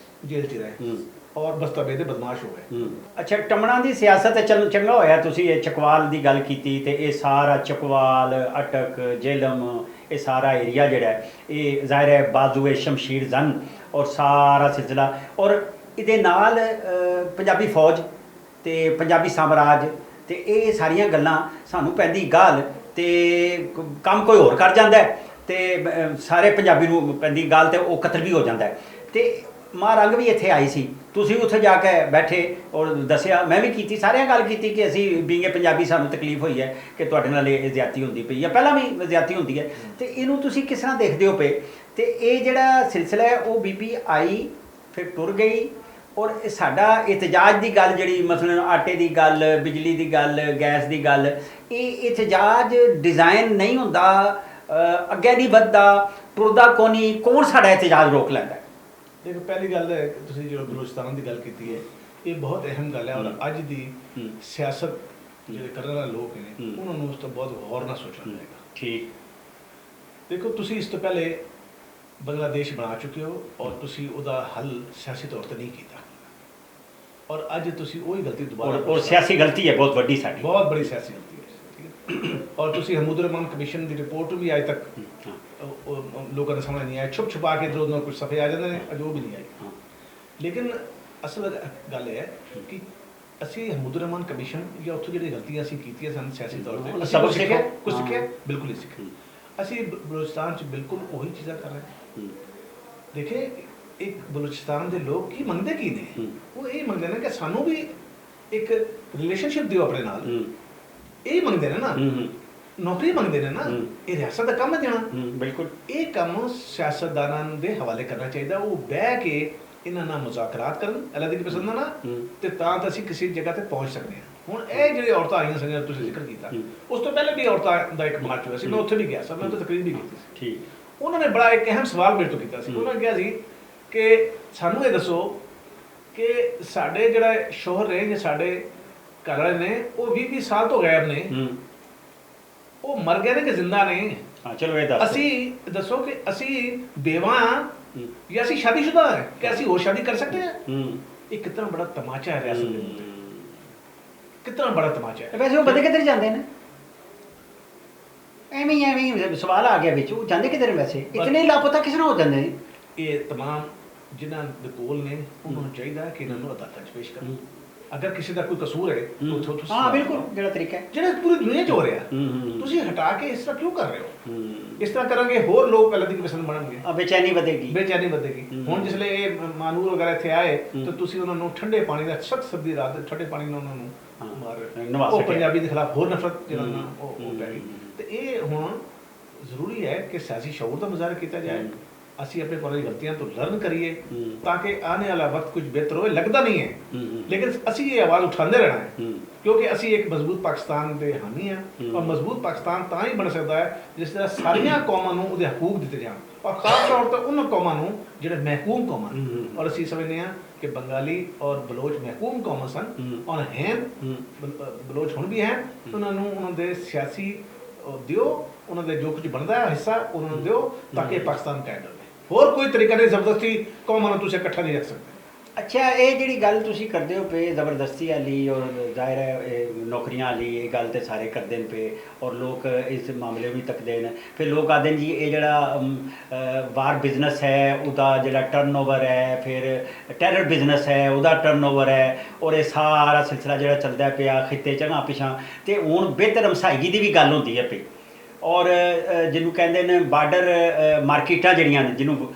ਜੇਲ੍ਹ 'ਚ ਰਹੇ ਔਰ ਬਸਤਾਬੇ ਦੇ ਬਦਮਾਸ਼ ਹੋ ਗਏ। ਅੱਛਾ, ਟਮਣਾ ਦੀ ਸਿਆਸਤ ਚੰਗਾ ਹੋਇਆ ਤੁਸੀਂ ਇਹ ਚਕਵਾਲ ਦੀ ਗੱਲ ਕੀਤੀ, ਤੇ ਇਹ ਸਾਰਾ ਚਕਵਾਲ, ਅਟਕ, ਜੇਲਮ, ਇਹ ਸਾਰਾ ਏਰੀਆ ਜਿਹੜਾ ਹੈ ਇਹ ਜ਼ਾਹਿਰ ਹੈ ਬਾਜ਼ੂਏ ਸ਼ਮਸ਼ੀਰ ਜ਼ੰਗ ਔਰ ਸਾਰਾ ਸਿਲਸਿਲਾ, ਔਰ ਇਹਦੇ ਨਾਲ ਪੰਜਾਬੀ ਫੌਜ ਤੇ ਪੰਜਾਬੀ ਸਾਮਰਾਜ ਤੇ ਇਹ ਸਾਰੀਆਂ ਗੱਲਾਂ ਸਾਨੂੰ ਪੈਂਦੀ ਗਾਲ, ਤੇ ਕੰਮ ਕੋਈ ਹੋਰ ਕਰ ਜਾਂਦਾ ਤੇ ਸਾਰੇ ਪੰਜਾਬੀ ਨੂੰ ਪੈਂਦੀ ਗਾਲ, ਤੇ ਉਹ ਕਤਲ ਵੀ ਹੋ ਜਾਂਦਾ। ਤੇ ਮਾਂ ਰੰਗ ਵੀ ਇੱਥੇ ਆਈ ਸੀ, ਤੁਸੀਂ ਉੱਥੇ ਜਾ ਕੇ ਬੈਠੇ ਔਰ ਦੱਸਿਆ, ਮੈਂ ਵੀ ਕੀਤੀ, ਸਾਰਿਆਂ ਗੱਲ ਕੀਤੀ ਕਿ ਅਸੀਂ ਬੀਂਗੇ ਪੰਜਾਬੀ ਸਾਨੂੰ ਤਕਲੀਫ ਹੋਈ ਹੈ ਕਿ ਤੁਹਾਡੇ ਨਾਲ ਇਹ ਜ਼ਿਆਦਤੀ ਹੁੰਦੀ ਪਈ ਹੈ, ਪਹਿਲਾਂ ਵੀ ਜ਼ਿਆਦਤੀ ਹੁੰਦੀ ਹੈ। ਤੇ ਇਹਨੂੰ ਤੁਸੀਂ ਕਿਸ ਤਰ੍ਹਾਂ ਦੇਖਦੇ ਹੋ ਪਏ? ਤੇ ਇਹ ਜਿਹੜਾ ਸਿਲਸਿਲਾ ਹੈ ਉਹ ਬੀਬੀ ਆਈ ਫਿਰ ਟੁਰ ਗਈ, ਔਰ ਸਾਡਾ ਇਤਜਾਜ ਦੀ ਗੱਲ ਜਿਹੜੀ ਮਸਲਨ ਆਟੇ ਦੀ ਗੱਲ, ਬਿਜਲੀ ਦੀ ਗੱਲ, ਗੈਸ ਦੀ ਗੱਲ, ਇਹ ਇਤਜਾਜ ਡਿਜ਼ਾਈਨ ਨਹੀਂ ਹੁੰਦਾ, ਅੱਗੇ ਨਹੀਂ ਵੱਧਦਾ, ਟੁਰਦਾ ਕੋਨੀ, ਕੌਣ ਸਾਡਾ ਇਤਜਾਜ ਰੋਕ ਲੈਂਦਾ? ਦੇਖੋ, ਪਹਿਲੀ ਗੱਲ ਹੈ ਤੁਸੀਂ ਜਦੋਂ ਬਲੋਚਿਸਤਾਨ ਦੀ ਗੱਲ ਕੀਤੀ ਹੈ, ਇਹ ਬਹੁਤ ਅਹਿਮ ਗੱਲ ਹੈ ਔਰ ਅੱਜ ਦੀ ਸਿਆਸਤ ਜਿਹੜੇ ਕਰਨ ਵਾਲੇ ਲੋਕ ਨੇ ਉਹਨਾਂ ਨੂੰ ਉਸ ਤੋਂ ਬਹੁਤ ਗੌਰ ਨਾਲ ਸੋਚਣਾ ਪਏਗਾ। ਠੀਕ। ਦੇਖੋ, ਤੁਸੀਂ ਇਸ ਤੋਂ ਪਹਿਲੇ ਬੰਗਲਾਦੇਸ਼ ਬਣਾ ਚੁੱਕੇ ਹੋ ਔਰ ਤੁਸੀਂ ਉਹਦਾ ਹੱਲ ਸਿਆਸੀ ਤੌਰ ਤੇ ਨਹੀਂ ਕੀਤਾ, ਔਰ ਅੱਜ ਤੁਸੀਂ ਉਹੀ ਗਲਤੀ ਦੁਬਾਰਾ, ਔਰ ਸਿਆਸੀ ਗਲਤੀ ਹੈ ਬਹੁਤ ਵੱਡੀ ਸਾਡੀ, ਬਹੁਤ ਬੜੀ ਸਿਆਸੀ ਗਲਤੀ ਹੈ। ਔਰ ਤੁਸੀਂ ਹਮੂਦ ਰਹਿਮਾਨ ਕਮਿਸ਼ਨ ਦੀ ਰਿਪੋਰਟ ਵੀ ਅੱਜ ਤੱਕ ਲੋਕਾਂ ਦੇ ਸਾਹਮਣੇ ਨਹੀਂ ਆਈ, ਛੁਪ ਛੁਪਾ ਕੇ ਇੱਧਰ ਕੁਝ ਸਫੇ ਆ ਜਾਂਦੇ ਨੇ, ਅਜੋ ਵੀ ਨਹੀਂ ਆਈ। ਲੇਕਿਨ ਅਸਲ ਗੱਲ ਇਹ ਹੈ ਕਿ ਅਸੀਂ ਹਮੂਦ ਰਹਿਮਾਨ ਕਮਿਸ਼ਨ ਜਾਂ ਉੱਥੋਂ ਜਿਹੜੀ ਗਲਤੀਆਂ ਅਸੀਂ ਕੀਤੀਆਂ ਸਨ ਸਿਆਸੀ ਤੌਰ ਤੇ, ਸਬਕ ਸਿੱਖਿਆ, ਕੁਝ ਸਿੱਖਿਆ? ਬਿਲਕੁਲ ਹੀ ਸਿੱਖਿਆ। ਅਸੀਂ ਬਲੋਚਿਸਤਾਨ 'ਚ ਬਿਲਕੁਲ ਉਹੀ ਚੀਜ਼ਾਂ ਕਰ ਰਹੇ ਹਾਂ। ਦੇਖੇ, ਇੱਕ ਬਲੋਚਿਸਤਾਨ ਦੇ ਲੋਕ ਕੀ ਮੰਗਦੇ ਕੀ ਨੇ? ਉਹ ਇਹ ਮੰਗਦੇ ਨੇ ਕਿ ਸਾਨੂੰ ਵੀ ਇੱਕ ਰਿਲੇਸ਼ਨਸ਼ਿਪ ਦਿਓ ਆਪਣੇ ਨਾਲ, ਇਹ ਮੰਗਦੇ ਨੇ ਨਾ, ਨੌਕਰੀ ਮੰਗਦੇ ਨੇ ਨਾ, ਇਹ ਰਿਆਸਤ ਦਾ ਕੰਮ ਹੈ ਦੇਣਾ। ਬਿਲਕੁਲ। ਇਹ ਕੰਮ ਸਿਆਸਤਦਾਨਾਂ ਦੇ ਹਵਾਲੇ ਕਰਨਾ ਚਾਹੀਦਾ। ਉਹ ਬਹਿ ਕੇ ਇਹਨਾਂ ਨਾਲ ਮੁਜ਼ਾਕਰਾਤ ਕਰਨ ਅਲੱਗ ਪਸੰਦ ਨਾ, ਤੇ ਤਾਂ ਅਸੀਂ ਕਿਸੇ ਜਗ੍ਹਾ ਤੇ ਪਹੁੰਚ ਸਕਦੇ ਹਾਂ। ਹੁਣ ਇਹ ਜਿਹੜੇ ਔਰਤਾਂ ਆਈਆਂ ਸਨ, ਤੁਸੀਂ ਜ਼ਿਕਰ ਕੀਤਾ, ਉਸ ਤੋਂ ਪਹਿਲੇ ਵੀ ਔਰਤਾਂ ਦਾ ਇੱਕ ਮਾਰਚ ਹੋਇਆ ਸੀ, ਮੈਂ ਉੱਥੇ ਵੀ ਗਿਆ ਸੀ, ਮੈਂ ਉੱਥੇ ਤਕਰੀਰ ਵੀ ਕੀਤੀ ਸੀ। ਠੀਕ। ਉਹਨਾਂ ਨੇ ਬੜਾ ਇੱਕ ਅਹਿਮ ਸਵਾਲ ਮੇਰੇ ਤੋਂ ਕੀਤਾ ਸੀ। ਉਹਨਾਂ ਨੇ ਕਿਹਾ ਸੀ ਕਿ ਸਾਨੂੰ ਇਹ ਦੱਸੋ ਕਿ ਸਾਡੇ ਜਿਹੜਾ ਸ਼ੋਹਰ ਨੇ ਜਾਂ ਸਾਡੇ ਘਰ ਵਾਲੇ ਨੇ ਉਹ 20-20 ਸਾਲ ਤੋਂ ਗਾਇਬ ਨੇ, ਉਹ ਮਰ ਗਏ ਨੇ ਕਿ ਜ਼ਿੰਦਾ ਨੇ? ਚਲੋ ਇਹ ਦੱਸੋ। ਅਸੀਂ ਦੱਸੋ ਕਿ ਅਸੀਂ ਬੇਵਾ ਹਾਂ ਜਾਂ ਅਸੀਂ ਸ਼ਾਦੀशुदा ਹੈ ਕਿ ਅਸੀਂ ਹੋਰ ਸ਼ਾਦੀ ਕਰ ਸਕਦੇ ਹਾਂ? ਇਹ ਕਿੰਨਾ ਬੜਾ ਤਮਾਚਾ ਹੈ ਰਿਆਸਤ ਦੇ ਉੱਤੇ, ਕਿੰਨਾ ਬੜਾ ਤਮਾਚਾ ਹੈ। ਵੈਸੇ ਉਹ ਬੰਦੇ ਕਿੱਧਰ ਜਾਂਦੇ ਨੇ? ਐਵੇਂ ਸਵਾਲ ਆ ਗਿਆ ਵਿੱਚ, ਉਹ ਜਾਂਦੇ ਕਿੱਧਰ ਵੈਸੇ? ਇਤਨੇ ਲਾਪਤਾ ਕਿਸ ਤਰ੍ਹਾਂ ਹੋ ਜਾਂਦੇ ਨੇ? ਇਹ तमाम ਜਿਨ੍ਹਾਂ ਦੇ ਕੋਲ ਨੇ ਉਹਨਾਂ ਨੂੰ ਚਾਹੀਦਾ ਕਿ ਇਹਨਾਂ ਨੂੰ ਅਦਾਲਤਾਂ 'ਚ ਪੇਸ਼ ਕਰਨ। ਅਗਰ ਕਿਸੇ ਦਾ ਕੋਈ ਕਸੂਰ ਹੈ ਉੱਥੋਂ ਹਾਂ ਬਿਲਕੁਲ, ਜਿਹੜਾ ਤਰੀਕਾ ਹੈ ਜਿਹੜਾ ਪੂਰੀ ਦੁਨੀਆ 'ਚ ਹੋ ਰਿਹਾ, ਤੁਸੀਂ ਹਟਾ ਕੇ ਇਸ ਤਰ੍ਹਾਂ ਕਿਉਂ ਕਰ ਰਹੇ ਹੋ? ਇਸ ਤਰ੍ਹਾਂ ਕਰਾਂਗੇ ਹੋਰ ਲੋਕ ਪਹਿਲਾਂ ਦੀ ਪਸੰਦ ਬਣਨਗੇ, ਬੇਚੈਨੀ ਵਧੇਗੀ, ਬੇਚੈਨੀ ਵਧੇਗੀ। ਹੁਣ ਜਿਸਲੇ ਇਹ ਮਾਨੂਰ ਵਗੈਰਾ ਇੱਥੇ ਆਏ ਤਾਂ ਤੁਸੀਂ ਉਹਨਾਂ ਨੂੰ ਠੰਡੇ ਪਾਣੀ ਦਾ, ਸਖਤ ਸਰਦੀ ਰਾਤ ਠੰਡੇ ਪਾਣੀ ਨਾਲ ਉਹਨਾਂ ਨੂੰ ਨਿਭਾ ਉਹ ਸਕਿਆ। ਪੰਜਾਬੀ ਦੇ ਖਿਲਾਫ ਹੋਰ ਨਫ਼ਰਤ ਜਿਹੜਾ ਨਾ ਉਹ ਪੈ ਗਈ। ਤੇ ਇਹ ਹੁਣ ਜ਼ਰੂਰੀ ਹੈ ਕਿ ਸਿਆਸੀ ਸ਼ਊਰ ਦਾ ਮੁਜ਼ਾਹਰਾ ਕੀਤਾ ਜਾਏ, ਅਸੀਂ ਆਪਣੇ ਪੁਰਾਣੀ ਗਲਤੀਆਂ ਤੋਂ ਲਰਨ ਕਰੀਏ ਤਾਂ ਕਿ ਆने वाला वक्त कुछ बेहतर होए। लगता नहीं है लेकिन ਅਸੀਂ ਇਹ ਆਵਾਜ਼ ਉਠਾਉਂਦੇ ਰਹਿਣਾ ਹੈ ਕਿਉਂਕਿ ਅਸੀਂ ਇੱਕ ਮਜ਼ਬੂਤ ਪਾਕਿਸਤਾਨ ਦੇ ਹਾਮੀ ਹਾਂ ਔਰ ਮਜ਼ਬੂਤ ਪਾਕਿਸਤਾਨ ਤਾਂ ਹੀ ਬਣ ਸਕਦਾ ਹੈ ਜਿਸ ਤਰ੍ਹਾਂ ਸਾਰੀਆਂ ਕੌਮਾਂ ਨੂੰ ਉਹਦੇ ਹਕੂਕ ਦਿੱਤੇ ਜਾਣ ਔਰ ਖਾਸ ਤੌਰ ਤੇ ਉਹਨਾਂ ਕੌਮਾਂ ਨੂੰ ਜਿਹੜੇ ਮਹਿਕੂਮ ਕੌਮਾਂ ਹਨ। ਔਰ ਅਸੀਂ ਸਮਝਦੇ ਹਾਂ ਕਿ ਬੰਗਾਲੀ ਔਰ ਬਲੋਚ ਮਹਿਕੂਮ ਕੌਮਾਂ ਸਨ ਔਰ ਹੈ ਬਲੋਚ ਹੁਣ ਵੀ ਹੈ। ਉਹਨਾਂ ਨੂੰ ਉਹਨਾਂ ਦੇ ਸਿਆਸੀ ਦਿਓ, ਉਹਨਾਂ ਦੇ ਜੋ ਕੁਝ ਬਣਦਾ ਹੈ ਹਿੱਸਾ ਉਹਨਾਂ ਨੂੰ ਦਿਓ ਤਾਂ ਕਿ ਪਾਕਿਸਤਾਨ ਕਾਇਮ ਰਹੇ। ਹੋਰ ਕੋਈ ਤਰੀਕਾ ਨਹੀਂ, ਜ਼ਬਰਦਸਤੀ ਕੌਮਾਂ ਨੂੰ ਤੁਸੀਂ ਇਕੱਠਾ ਨਹੀਂ ਰੱਖ ਸਕਦੇ। ਅੱਛਾ, ਇਹ ਜਿਹੜੀ ਗੱਲ ਤੁਸੀਂ ਕਰਦੇ ਹੋ ਪਏ ਜ਼ਬਰਦਸਤੀ ਵਾਲੀ ਔਰ ਜ਼ਾਹਿਰ ਹੈ ਨੌਕਰੀਆਂ ਵਾਲੀ, ਇਹ ਗੱਲ ਤੇ ਸਾਰੇ ਕਰਦੇ ਨੇ ਪਏ ਔਰ ਲੋਕ ਇਸ ਮਾਮਲੇ ਵੀ ਤੱਕਦੇ ਨੇ। ਫਿਰ ਲੋਕ ਆਖਦੇ ਨੇ ਜੀ ਇਹ ਜਿਹੜਾ ਵਾਰ ਬਿਜ਼ਨਸ ਹੈ ਉਹਦਾ ਜਿਹੜਾ ਟਰਨਓਵਰ ਹੈ, ਫਿਰ ਟੈਰਰ ਬਿਜ਼ਨਸ ਹੈ ਉਹਦਾ ਟਰਨਓਵਰ ਹੈ ਔਰ ਇਹ ਸਾਰਾ ਸਿਲਸਿਲਾ ਜਿਹੜਾ ਚੱਲਦਾ ਪਿਆ ਖਿੱਤੇ ਚੰਗਾ ਪਿਛਾਂ, ਤੇ ਹੁਣ ਬਿਹਤਰ ਹਮਸਾਇਗੀ ਦੀ ਵੀ ਗੱਲ ਹੁੰਦੀ ਹੈ ਪਈ। ਔਰ ਜਿਹਨੂੰ ਕਹਿੰਦੇ ਨੇ ਬਾਰਡਰ ਮਾਰਕੀਟਾਂ ਜਿਹੜੀਆਂ ਨੇ, ਜਿਹਨੂੰ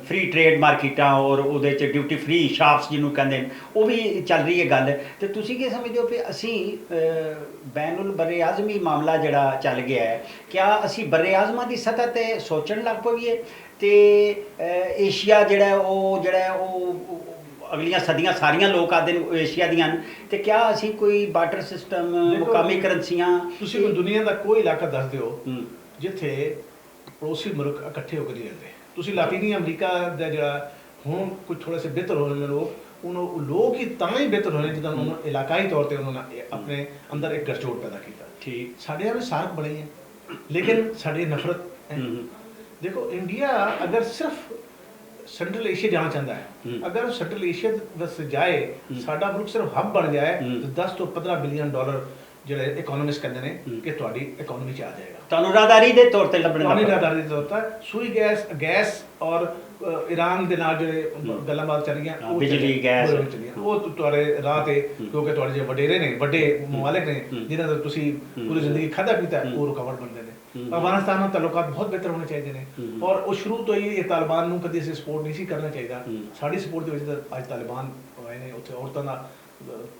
ਫ੍ਰੀ ਟ੍ਰੇਡ ਮਾਰਕੀਟਾਂ ਔਰ ਉਹਦੇ 'ਚ ਡਿਊਟੀ ਫ੍ਰੀ ਸ਼ਾਪਸ ਜਿਹਨੂੰ ਕਹਿੰਦੇ ਨੇ, ਉਹ ਵੀ ਚੱਲ ਰਹੀ ਹੈ ਗੱਲ। ਤੇ ਤੁਸੀਂ ਕੀ ਸਮਝਦੇ ਹੋ ਕਿ ਅਸੀਂ ਬੈਨ ਬਰ ਆਜ਼ਮੀ ਮਾਮਲਾ ਜਿਹੜਾ ਚੱਲ ਗਿਆ ਹੈ, ਕਿਆ ਅਸੀਂ ਬਰ ਆਜ਼ਮਾਂ ਦੀ ਸਤਹ 'ਤੇ ਸੋਚਣ ਲੱਗ ਪਈਏ ਤੇ ਏਸ਼ੀਆ ਜਿਹੜਾ ਉਹ ਅਗਲੀਆਂ ਸਦੀਆਂ ਸਾਰੀਆਂ ਲੋਕ ਆਦੇ ਨੇ ਏਸ਼ੀਆ ਦੀਆਂ ਨੇ, ਤੇ ਕਿਆ ਅਸੀਂ ਕੋਈ ਬਾਰਟਰ ਸਿਸਟਮ, ਮੁਕਾਮੀ ਕਰੰਸੀਆਂ, ਤੁਸੀਂ ਕੋਈ ਦੁਨੀਆ ਦਾ ਕੋਈ ਇਲਾਕਾ ਦੱਸ ਦਿਓ ਜਿੱਥੇ ਪੜੋਸੀ ਮੁਲਕ ਇਕੱਠੇ ਹੋ ਕੇ ਨਹੀਂ ਰਹਿੰਦੇ। ਤੁਸੀਂ ਲਾਤੀਨੀ ਅਮਰੀਕਾ ਦਾ ਜਿਹੜਾ ਹੁਣ ਕੁਝ ਥੋੜੇ ਸੇ ਬਿਹਤਰ ਹੋ ਰਹੇ ਨੇ ਲੋਕ ਹੀ ਤਾਂ ਹੀ ਬਿਹਤਰ ਹੋਏ ਜਿੱਦਾਂ ਉਹਨਾਂ ਨੂੰ ਇਲਾਕਾਈ ਤੌਰ ਤੇ ਉਹਨਾਂ ਨੇ ਆਪਣੇ ਅੰਦਰ ਇੱਕ ਗਠਜੋੜ ਪੈਦਾ ਕੀਤਾ। ਠੀਕ, ਸਾਡੇ ਵਿੱਚ ਸਾਰਕ ਬਣੇ ਹੈ ਲੇਕਿਨ ਸਾਡੀ ਨਫ਼ਰਤ ਹੈ। देखो इंडिया अगर सिर्फ सेंट्रल एशिया जाना चाहता है, अगर सेंट्रल एशिया से जाए साडा मुल्क सिर्फ हब बन जाए तो 10 ਤੋਂ 15 ਬਿਲੀਅਨ ਡਾਲਰ ਜਿਹੜੇ ਇਕਨੋਮਿਸਟ ਕਹਿੰਦੇ ਨੇ ਕਿ ਤੁਹਾਡੀ ਇਕਨੋਮੀ ਚ ਆ ਜਾਏਗਾ। ਤੁਹਾਨੂੰ ਰਾਦਾਰੀ ਦੇ ਤੌਰ ਤੇ ਲੱਭਣਾ ਤੁਹਾਨੂੰ ਰਾਦਾਰੀ ਦੇ ਤੌਰ ਤੇ ਸੂਈ ਗੈਸ ਔਰ ਈਰਾਨ ਦੇ ਨਾਲ ਜਿਹੜੇ ਗੱਲਾਂ ਬਾਤ ਚੱਲ ਰਹੀਆਂ ਉਹ ਬਿਜਲੀ ਗੈਸ ਉਹ ਤੁਹਾਡੇ ਰਾਹ ਤੇ ਕਿਉਂਕਿ ਤੁਹਾਡੇ ਜਿਹੜੇ ਵਡੇਰੇ ਨੇ ਵੱਡੇ ਮਮਾਲਿਕ ਨੇ ਜਿਨ੍ਹਾਂ ਦਾ ਤੁਸੀਂ ਪੂਰੀ ਜ਼ਿੰਦਗੀ ਖਾਧਾ ਪੀਤਾ ਉਹ ਰੁਕਾਵਟ ਬਣਦੇ ਨੇ। ਅਫਗਾਨਿਸਤਾਨ ਨਾਲ ਤਾਲੁਕਾਤ ਬਹੁਤ ਬਿਹਤਰ ਹੋਣੇ ਚਾਹੀਦੇ ਨੇ ਔਰ ਉਹ ਸ਼ੁਰੂ ਤੋਂ ਹੀ ਇਹ ਤਾਲਿਬਾਨ ਨੂੰ ਕਦੀ ਅਸੀਂ ਸਪੋਰਟ ਨਹੀਂ ਸੀ ਕਰਨਾ ਚਾਹੀਦਾ। ਸਾਡੀ ਸਪੋਰਟ ਦੇ ਵਿੱਚ ਤਾਂ ਅੱਜ ਤਾਲਿਬਾਨ ਆਏ ਨੇ, ਉੱਥੇ ਔਰਤਾਂ ਦਾ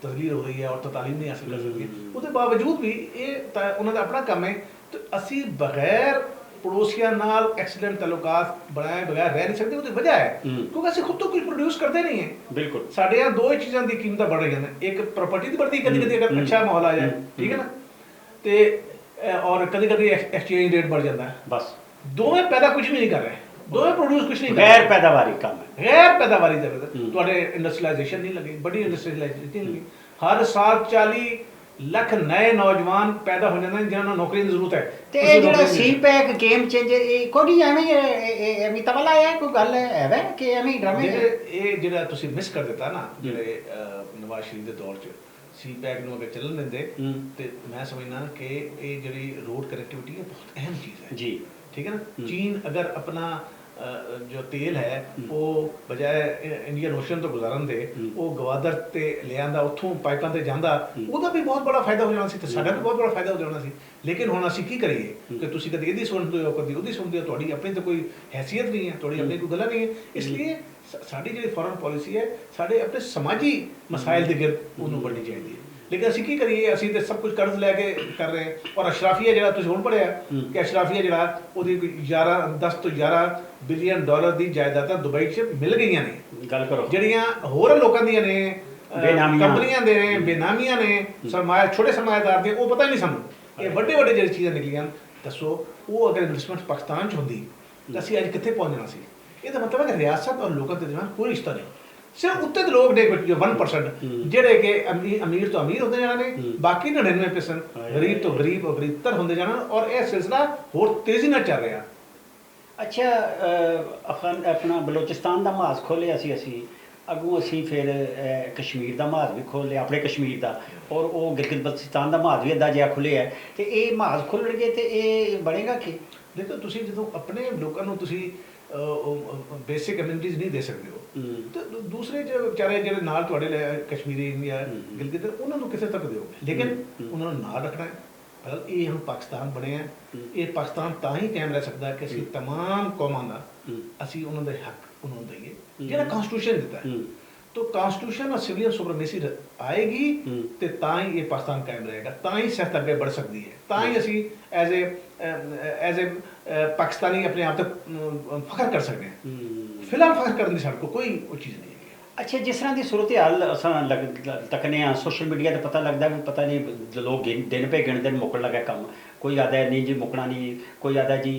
ਤਸਲੀਰ ਹੋ ਰਹੀ ਹੈ, ਔਰਤਾਂ ਤਾਲੀਮ ਨਹੀਂ ਹਾਸਿਲ ਕਰ ਸਕਦੀਆਂ। ਉਹਦੇ ਬਾਵਜੂਦ ਵੀ ਇਹ ਤਾਂ ਉਹਨਾਂ ਦਾ ਆਪਣਾ ਕੰਮ ਹੈ ਤੇ ਅਸੀਂ ਬਗੈਰ ਪੜੋਸੀਆਂ ਨਾਲ ਐਕਸੀਡੈਂਟ ਤਾਲੁਕਾਤ ਬਣਾਏ ਬਗੈਰ ਰਹਿ ਨਹੀਂ ਸਕਦੇ। ਉਹਦੀ ਵਜ੍ਹਾ ਹੈ ਕਿਉਂਕਿ ਅਸੀਂ ਖੁਦ ਤੋਂ ਕੁਝ ਪ੍ਰੋਡਿਊਸ ਕਰਦੇ ਨਹੀਂ ਹੈ। ਬਿਲਕੁਲ ਸਾਡੇ यहाँ ਦੋ ਹੀ ਚੀਜ਼ਾਂ ਦੀ ਕੀਮਤਾਂ बढ़ ਰਹੀਆਂ ਨੇ, ਇੱਕ ਪ੍ਰਾਪਰਟੀ ਦੀ बढ़ती ਕਦੀ ਕਦੀ ਅਗਰ ਅੱਛਾ ਮਾਹੌਲ ਆ ਜਾਏ, ਠੀਕ ਹੈ ਨਾ, ਤੇ ਔਰ ਕਦੀ ਕਦੀ ਐਕਸਚੇਂਜ ਰੇਟ बढ़ ਜਾਂਦਾ ਹੈ। ਬਸ ਦੋਵੇਂ ਪੈਦਾ ਕੁਝ ਵੀ ਨਹੀਂ ਕਰ ਰਹੇ, ਦੋਵੇਂ ਪ੍ਰੋਡਿਊਸ ਕੁਝ ਨਹੀਂ ਕਰ ਗੈਰ ਪੈਦਾਵਾਰੀ ਕੰਮ ਹੈ। ਗੈਰ ਪੈਦਾਵਾਰੀ ਦੇ ਤੁਹਾਡੇ ਇੰਡਸਟਰੀਲਾਈਜੇਸ਼ਨ ਨਹੀਂ ਲੱਗੀ, ਵੱਡੀ ਇੰਡਸਟਰੀਲਾਈਜੇਸ਼ਨ ਨਹੀਂ ਲੱਗੀ। ਹਰ ਸਾਲ 40 ਲੱਖ ਨਏ ਨੌਜਵਾਨ ਪੈਦਾ ਹੋ ਜਾਂਦੇ ਨੇ ਜਿਨ੍ਹਾਂ ਨੂੰ ਨੌਕਰੀ ਦੀ ਜ਼ਰੂਰਤ ਹੈ। ਤੇ ਇਹ ਜਿਹੜਾ ਸੀਪੈਕ ਗੇਮ ਚੇਂਜਰ ਇਹ ਕੋਈ ਐਵੇਂ ਤਵਲਾ ਹੈ, ਕੋਈ ਗੱਲ ਹੈ ਕਿ ਐਵੇਂ ਡਰਾਮੇ ਇਹ ਜਿਹੜਾ ਤੁਸੀਂ ਮਿਸ ਕਰ ਦਿੱਤਾ ਨਾ ਜਿਹੜੇ ਨਵਾਜ਼ ਸ਼ਰੀਫ ਦੇ ਦੌਰ 'ਚ ਸੀਪੈਕ ਨੂੰ ਅਗਰ ਚੱਲਣ ਦਿੰਦੇ ਤੇ ਮੈਂ ਸਮਝਦਾ ਕਿ ਇਹ ਜਿਹੜੀ ਰੋਡ ਕਨੈਕਟੀਵਿਟੀ ਹੈ ਬਹੁਤ ਅਹਿਮ ਚੀਜ਼ ਹੈ ਜੀ, ਠੀਕ ਹੈ ਨਾ। ਚੀਨ ਅਗਰ ਆਪਣਾ जो तेल है वो बजाय इंडियन ओशन तो गुजारन दे वो गवादर ते ले आंदा उत्थों पाइपां ते जांदा, ਉਹਦਾ ਵੀ ਬਹੁਤ ਬੜਾ ਫਾਇਦਾ ਹੋ ਜਾਣਾ ਸੀ ਤੇ ਸਾਡਾ ਵੀ ਬਹੁਤ ਬੜਾ ਫਾਇਦਾ ਹੋ ਜਾਣਾ ਸੀ। ਲੇਕਿਨ ਹੁਣ ਅਸੀਂ ਕੀ ਕਰੀਏ ਕਿ ਤੁਸੀਂ ਕਦੇ ਇਹਦੀ ਸੁਣਦੇ ਹੋ ਕਦੇ ਉਹਦੀ ਸੁਣਦੇ ਹੋ, ਤੁਹਾਡੀ ਆਪਣੀ ਤਾਂ ਕੋਈ ਹੈਸੀਅਤ ਨਹੀਂ ਹੈ, ਤੁਹਾਡੀ ਆਪਣੀ ਕੋਈ ਗੱਲ ਨਹੀਂ ਹੈ। ਇਸ ਲਈ ਸਾਡੀ ਜਿਹੜੀ ਫੋਰਨ ਪਾਲਿਸੀ ਹੈ ਸਾਡੇ ਆਪਣੇ ਸਮਾਜੀ ਮਸਾਇਲ ਦੇ ਗਿਰਦ ਉਹਨੂੰ ਬਣਨੀ ਚਾਹੀਦੀ ਹੈ। लेकिन ਅਸੀਂ ਕੀ ਕਰੀਏ, ਅਸੀਂ ਤੇ ਸਭ ਕੁਝ ਕਰਜ਼ ਲੈ ਕੇ ਕਰ ਰਹੇ ਹਾਂ। ਔਰ ਅਸ਼ਰਾਫੀਆ ਜਿਹੜਾ ਤੁਸੀਂ ਹੁਣ ਪੜਿਆ ਕਿ ਅਸ਼ਰਾਫੀਆ ਜਿਹੜਾ ਉਹਦੀ 10 ਤੋਂ 11 ਬਿਲੀਅਨ ਡਾਲਰ ਦੀ ਜਾਇਦਾਦਾਂ ਦੁਬਈ 'ਚ ਮਿਲ ਗਈਆਂ ਨੇ, ਗੱਲ ਕਰੋ, ਜਿਹੜੀਆਂ ਹੋਰ ਲੋਕਾਂ ਦੀਆਂ ਨੇ, ਕੰਪਨੀਆਂ ਦੇ ਨੇ, ਬੇਨਾਮੀਆਂ ਨੇ, ਸਰਮਾਇਆ ਛੋਟੇ ਸਰਮਾਇਆਦਾਰ ਦੇ, ਉਹ ਪਤਾ ਨਹੀਂ ਸਾਨੂੰ। ਇਹ ਵੱਡੇ ਵੱਡੇ ਜਿਹੜੀ ਚੀਜ਼ਾਂ ਨਿਕਲੀਆਂ, ਦੱਸੋ ਉਹ ਅਗਰ ਇਨਵੈਸਟਮੈਂਟ ਪਾਕਿਸਤਾਨ 'ਚ ਹੁੰਦੀ ਤਾਂ ਅਸੀਂ ਅੱਜ ਕਿੱਥੇ ਪਹੁੰਚਣਾ ਸੀ। ਇਹਦਾ ਮਤਲਬ ਹੈ ਕਿ ਰਿਆਸਤ ਔਰ ਲੋਕਾਂ ਦੇ ਦਰਮਿਆਨ ਕੋਈ ਰਿਸ਼ਤਾ ਨਹੀਂ, ਸਿਰਫ ਉੱਤੇ ਦੇ ਲੋਕ ਨੇ ਜੋ 1% ਜਿਹੜੇ ਕਿ ਅਮੀਰ ਤੋਂ ਅਮੀਰ ਹੁੰਦੇ ਜਾਣਾ ਨੇ, ਬਾਕੀ 99% ਗਰੀਬ ਤੋਂ ਗਰੀਬ ਔਰ ਗਰੀਬਤਰ ਹੁੰਦੇ ਜਾਣਾ। ਔਰ ਇਹ ਸਿਲਸਿਲਾ ਹੋਰ ਤੇਜ਼ੀ ਨਾਲ ਚੱਲ ਰਿਹਾ। ਅੱਛਾ, ਆਪਣਾ ਬਲੋਚਿਸਤਾਨ ਦਾ ਮਾਸ ਖੋਲ੍ਹਿਆ ਸੀ ਅਸੀਂ, ਅੱਗੋਂ ਅਸੀਂ ਫਿਰ ਕਸ਼ਮੀਰ ਦਾ ਮਾਸ ਵੀ ਖੋਲ੍ਹਿਆ, ਆਪਣੇ ਕਸ਼ਮੀਰ ਦਾ, ਔਰ ਉਹ ਗਿਲਗਿਤ ਬਲਤਿਸਤਾਨ ਦਾ ਮਾਸ ਵੀ ਅੱਧਾ ਜਿਹਾ ਖੁੱਲ੍ਹਿਆ। ਤੇ ਇਹ ਮਾਸ ਖੁੱਲ੍ਹਣਗੇ ਤੇ ਇਹ ਬਣੇਗਾ ਕੀ? ਦੇਖੋ ਤੁਸੀਂ ਜਦੋਂ ਆਪਣੇ ਲੋਕਾਂ ਨੂੰ ਤੁਸੀਂ ਬੇਸਿਕ ਕਮਿਊਨਿਟੀਜ਼ ਨਹੀਂ ਦੇ ਸਕਦੇ ਹੋ ਤੇ ਦੂਸਰੇ ਵਿਚਾਰੇ ਜਿਹੜੇ ਨਾਲ ਤੁਹਾਡੇ ਕਸ਼ਮੀਰੀ ਜਾਂ ਗਿਲਗਿਤ ਉਹਨਾਂ ਨੂੰ ਕਿਸੇ ਤੱਕ ਦਿਓਗੇ। ਲੇਕਿਨ ਉਹਨਾਂ ਨੂੰ ਨਾਲ ਰੱਖਣਾ ਹੈ। ਇਹ ਹੁਣ ਪਾਕਿਸਤਾਨ ਬਣਿਆ, ਇਹ ਪਾਕਿਸਤਾਨ ਤਾਂ ਹੀ ਕਾਇਮ ਰਹਿ ਸਕਦਾ ਕਿ ਅਸੀਂ ਤਮਾਮ ਕੌਮਾਂ ਦਾ ਅਸੀਂ ਉਹਨਾਂ ਦੇ ਹੱਕ ਉਹਨਾਂ ਨੂੰ ਦਈਏ ਜਿਹੜਾ ਕਨਸਟੀਟਿਊਸ਼ਨ ਦਿੱਤਾ ਹੈ। तो कॉन्स्टिट्यूशन और सिविलियन सुपरमेसी आएगी ਤੇ ਤਾਂ ਹੀ ਇਹ ਪਾਕਿਸਤਾਨ ਕਾਇਮ ਰਹੇਗਾ, ਤਾਂ ਹੀ ਸਿਹਤ ਅੱਗੇ बढ़ ਸਕਦੀ ਹੈ, ਤਾਂ ਹੀ ਅਸੀਂ ਐਜ਼ ਏ ਪਾਕਿਸਤਾਨੀ ਆਪਣੇ ਆਪ ਤੇ ਫਖਰ ਕਰ ਸਕਦੇ ਹਾਂ। ਫਿਲਹਾਲ ਫਖਰ ਕਰਨ ਦੀ ਸਾਡੇ ਕੋਲ ਕੋਈ ਉਹ ਚੀਜ਼ ਨਹੀਂ ਹੈ। ਅੱਛਾ, ਜਿਸ ਤਰ੍ਹਾਂ ਦੀ ਸੂਰਤ ਹਾਲ ਅਸਾਂ ਤੱਕਨੇ ਆ ਸੋਸ਼ਲ ਮੀਡੀਆ ਤੇ ਪਤਾ ਲੱਗਦਾ ਵੀ ਪਤਾ ਨਹੀਂ ਲੋਕ ਦਿਨ ਪੇ ਗਿਣਦੇ ਨੇ ਮੁੱਕਣ ਲੱਗਾ ਕੰਮ। ਕੋਈ ਆਦਾ ਨਹੀਂ ਜੀ ਮੁੱਕਣਾ ਨਹੀਂ, ਕੋਈ ਆਦਾ ਜੀ